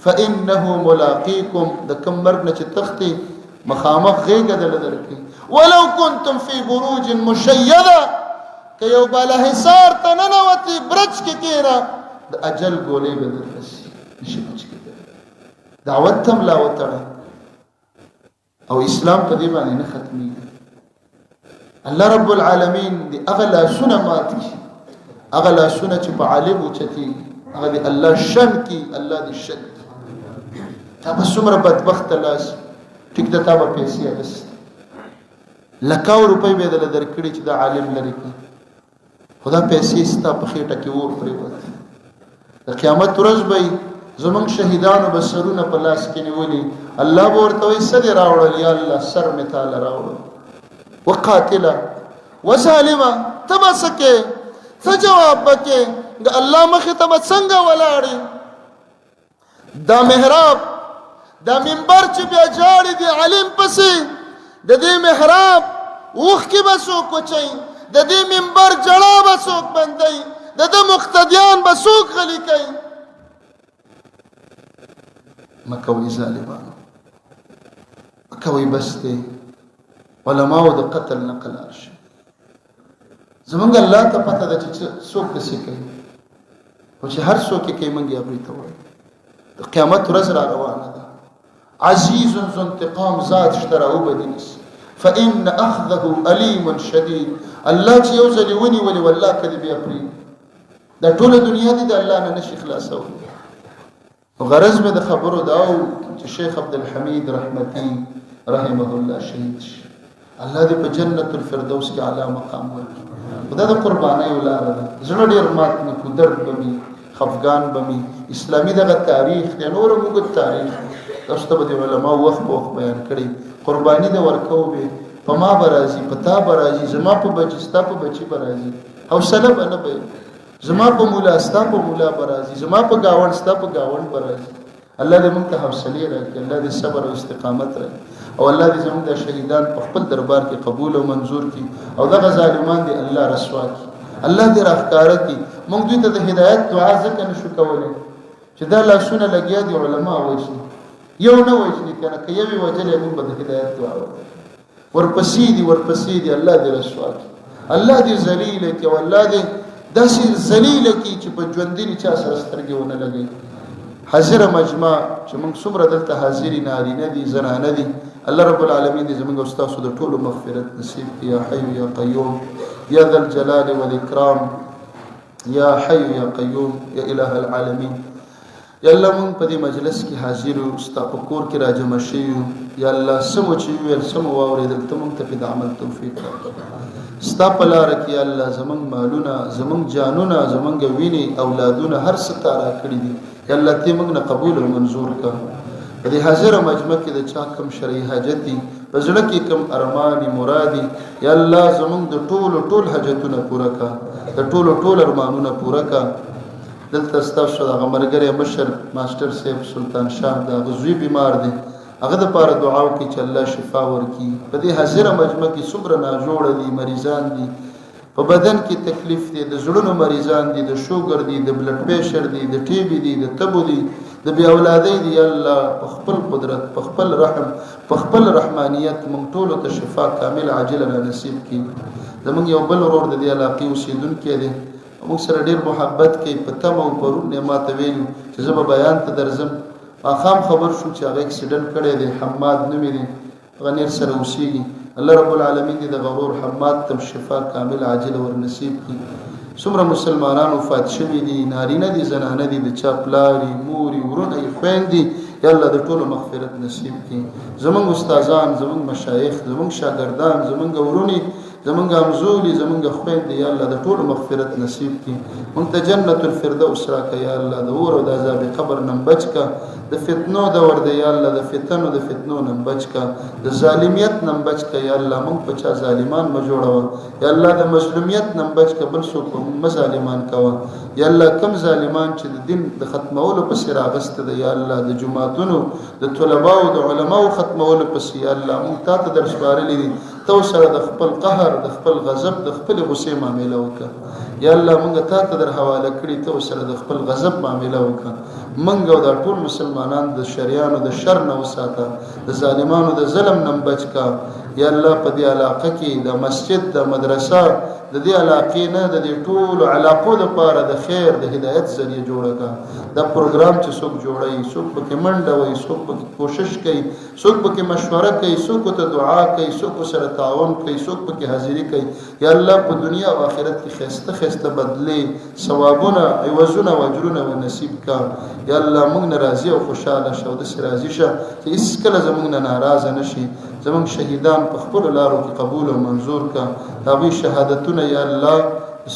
فانه ملاقيكم د کوم مرګ نه چې تختې مخامخ غېږه دله درکړي ولو كنتم في بروج مشيده که یو بالا حصار ته ننوتې برج کې کېنه د اجل ګولۍ به دررسي نشي بچ کېدلی دعوت ته ملا وتړه او اسلام په دې باندې نه ختمېږي الله رب العالمین د هغه لاسونه مات کړي هغه لاسونه چې په عالم اوچتېږي هغه د الله شن کړي الله دې شن کړي تا به څومره بدبخته لاس ټیک ده تا به پیسې اخیستې لکاو روپۍ به یې دله درکړي چې دا عالم لرې کړي خو دا پیسې ستا په خېټه کې اور پرېوتې د قیامت ورځ به زمونږ شهیدانو به سرونه په لاس کې نیولي الله به ورته وایي څه دې راوړل یا الله سر مې تاله راوړل وقاتله وظالمه ته به څه کې څه جواب به کې د الله مخې ته به څنګه ولاړې دا محراب دا منبر چې بیا جاړي د علم پسې د دې محراب اوښکې به څوک وچوي د دې منبر جړا به څوک بندوي د ده مقتدیان به څوک غلي کوي مکوي ظالمانو مکوي بس دی علماو د قتل نه قلار شي زمونږ الله ته پته ده چې څوک داسې کوي او چې هر څوک کې منګي هغه ته وایي د قیامت ورځ را روانه ده عزیز ذو انتقام ذات اشترا وبدنس فإن أخذه أليم شديد الله چې یو ځل ونی ولي والله کدی بیا پری دا ټول دنیا دي د الله نه نشي خلاصو غرض مې د خبرو دا چې شیخ عبد الحمید رحمتي رحمه الله شهید الله دې په جنت الفردوس کې اعلی مقام ورکړي خدای د قربانۍ ولاره ده زړه ډیر مات نه کو درد بمي خفغان بمي اسلامي دغه تاریخ دی نور موږ تاریخ تاسو ته د علماء وخت په وخت بیان کړي قرباني د ورکو به په ما برازي پتا برازي زما په بچي ستا په بچي برازي حوصله بنه به زما په مولا ستا په مولا برازي زما په گاوند ستا په گاوند برازي الله دې موږ ته حوصله راکړي الله دې صبر او استقامت راکړي او الله دې زموږ د شهیدان په خپل دربار کې قبول او منظور کړي او دغه ظالمان دې الله رسوا کړي الله دې راخکاره کړي موږ دوی ته د هدایت دعا ځکه نشو کولای چې دا لاسونه لګیا دي علما وایي یو نه وایي کنه کې یوې وجلې موږ به د هدایت دعا ورپسې دي الله دې رسوا کړي الله دې ذلیل کړي او الله دې داسې ذلیل کړي چې په ژوندۍ چا سره سترګې ونه لګي حاضر مجمع چې موږ څومره دلته حاضرین نارینه دي زنانه دي الله رب العالمین دې زموږ استاد د ټولو مغفرت نصیب کړي یا حي یا قیوم یا ذا الجلال والاکرام یا حي یا قیوم یا الہ العالمین یا الله مونږ په دې مجلس کې حاضر یو استاد په کور کې راجمع شوو یا الله سمو چې ویل سمو واورېدل ته مونږ ته په عمل توفیق راکړه ستا په لار کې الله زمونږ مالونه زمونږ جانونه زمونږ ویني اولادونه هر څه تارا کړی دي یا الله ته موږ نه قبول او منظور کړه په دې حاضر مجمع کې د چا کم شرعي حاجت دي په زړه کې کم ارماني مرادي یا الله زمونږ د ټول حاجتونه پوره کړه د ټول ارمانونه پوره کړه دلته ستاسو د غمرګری مشر ماستر صاحب سلطان شاه دا غزوی بیمار دي هغه د پاره دعا وکړي چې الله شفا ورکړي په دې حاضر مجمع کې څومره ناجوړ دي مریضان دي په بدن کې تکلیف دي د زړونو مریضان دي د شوګر دي د بلډ پریشر دي د ټي بي دي د تبو دي د بیا اولادې دي الله په خپل قدرت په خپل رحم په خپل رحمانیت مونږ ټول ته شفا کامل عاجل نصیب کړي زمونږ یو بل ورور د دې علاقې اوسیدونکو دي موږ سره ډیر محبت کوي په تم او پرون نه ماته ویلو چې زه به بیان ته درځم اخام خبر شو چې هغه اکسیډنټ کړی دی حماد نومې دی غنیر سره اوسېږي الله رب العالمین دې د غرور حماد تم شفا کامل عاجل ور نصیب کړي څومره مسلمانان وفات شوي دي نارینه دي زنانه دي د چا پلاري موري ورونه خويندې یا الله د ټولو مغفرت نصیب کړي زمونږ استادان زمونږ مشایخ زمونږ شاګردان زمونږ ورونی زمونږ امزولي زمونږ خويندې یا الله د ټولو مغفرت نصیب کړي مونږ ته جنت الفردوس راکړه یا الله د اور او د عذاب قبر نن بچکا د فتنو د ور دی یا الله د فتنو نن بچکا د ظالمیت نن بچکا یا الله مونږ په چا ظالمان ما جوړو یا الله د مظلومیت نن بچکا بل څوک مظالمان کوا یا الله کم ظالمان چې د دین د ختمولو په سر اغست دی یا الله د جماعتونو د طلباو د علماو ختمولو په سر یا الله مونږ ته درس بارلې دي تو سره د خپل قهر د خپل غضب د خپل غصې معاملې وکړه یا الله مونږ ته در حواله کړی تو سره د خپل غضب معاملې وکړه مونږ او د ټول مسلمانان د شریانو د شر نه وساته د ظالمانو د ظلم نه بچکا یا الله په دې علاقه کې د مسجد د مدرسه د دې علاقې نه د دې ټول علاقو د پاره د خیر د هدایت ذریعہ جوړه کا دا پروګرام چې څوک جوړي څوک پکې منډه وي څوک پکې کوشش کوي څوک پکې مشوره کوي څوک ته دعا کوي څوک سره تعاون کوي څوک پکې حاضری کوي یا الله په دنیا او آخرت کې خسته بدلې ثوابونه عوضونه او اجرونه نصیب کا یا الله موږ ناراضي او خوشاله شو د راضي شه چې هیڅ کله زموږ نه ناراضه نشي زموږ شهیدان په خپل لارو کې قبول او منظور کا تابع شهادتونه یا الله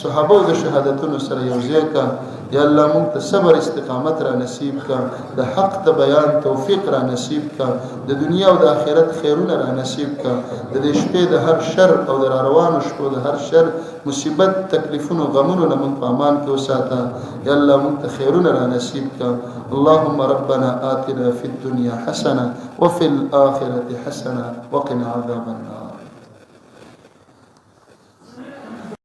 صحابه د شهادتونو سره یوځای کا یا الله موږ ته صبر استقامت را نصیب کا د حق د بیان توفیق را نصیب کا د دنیا او د آخرت خیرونه را نصیب کا د دې شپې د هر شر او د روانو شپو د هر شر مصیبت تکلیفونو غمونو نه موږ په امان کې وساته یا الله موږ ته خیرونه را نصیب کا اللهم ربنا آتنا في الدنيا حسنه وفي الآخرة حسنه وقنا عذاب النار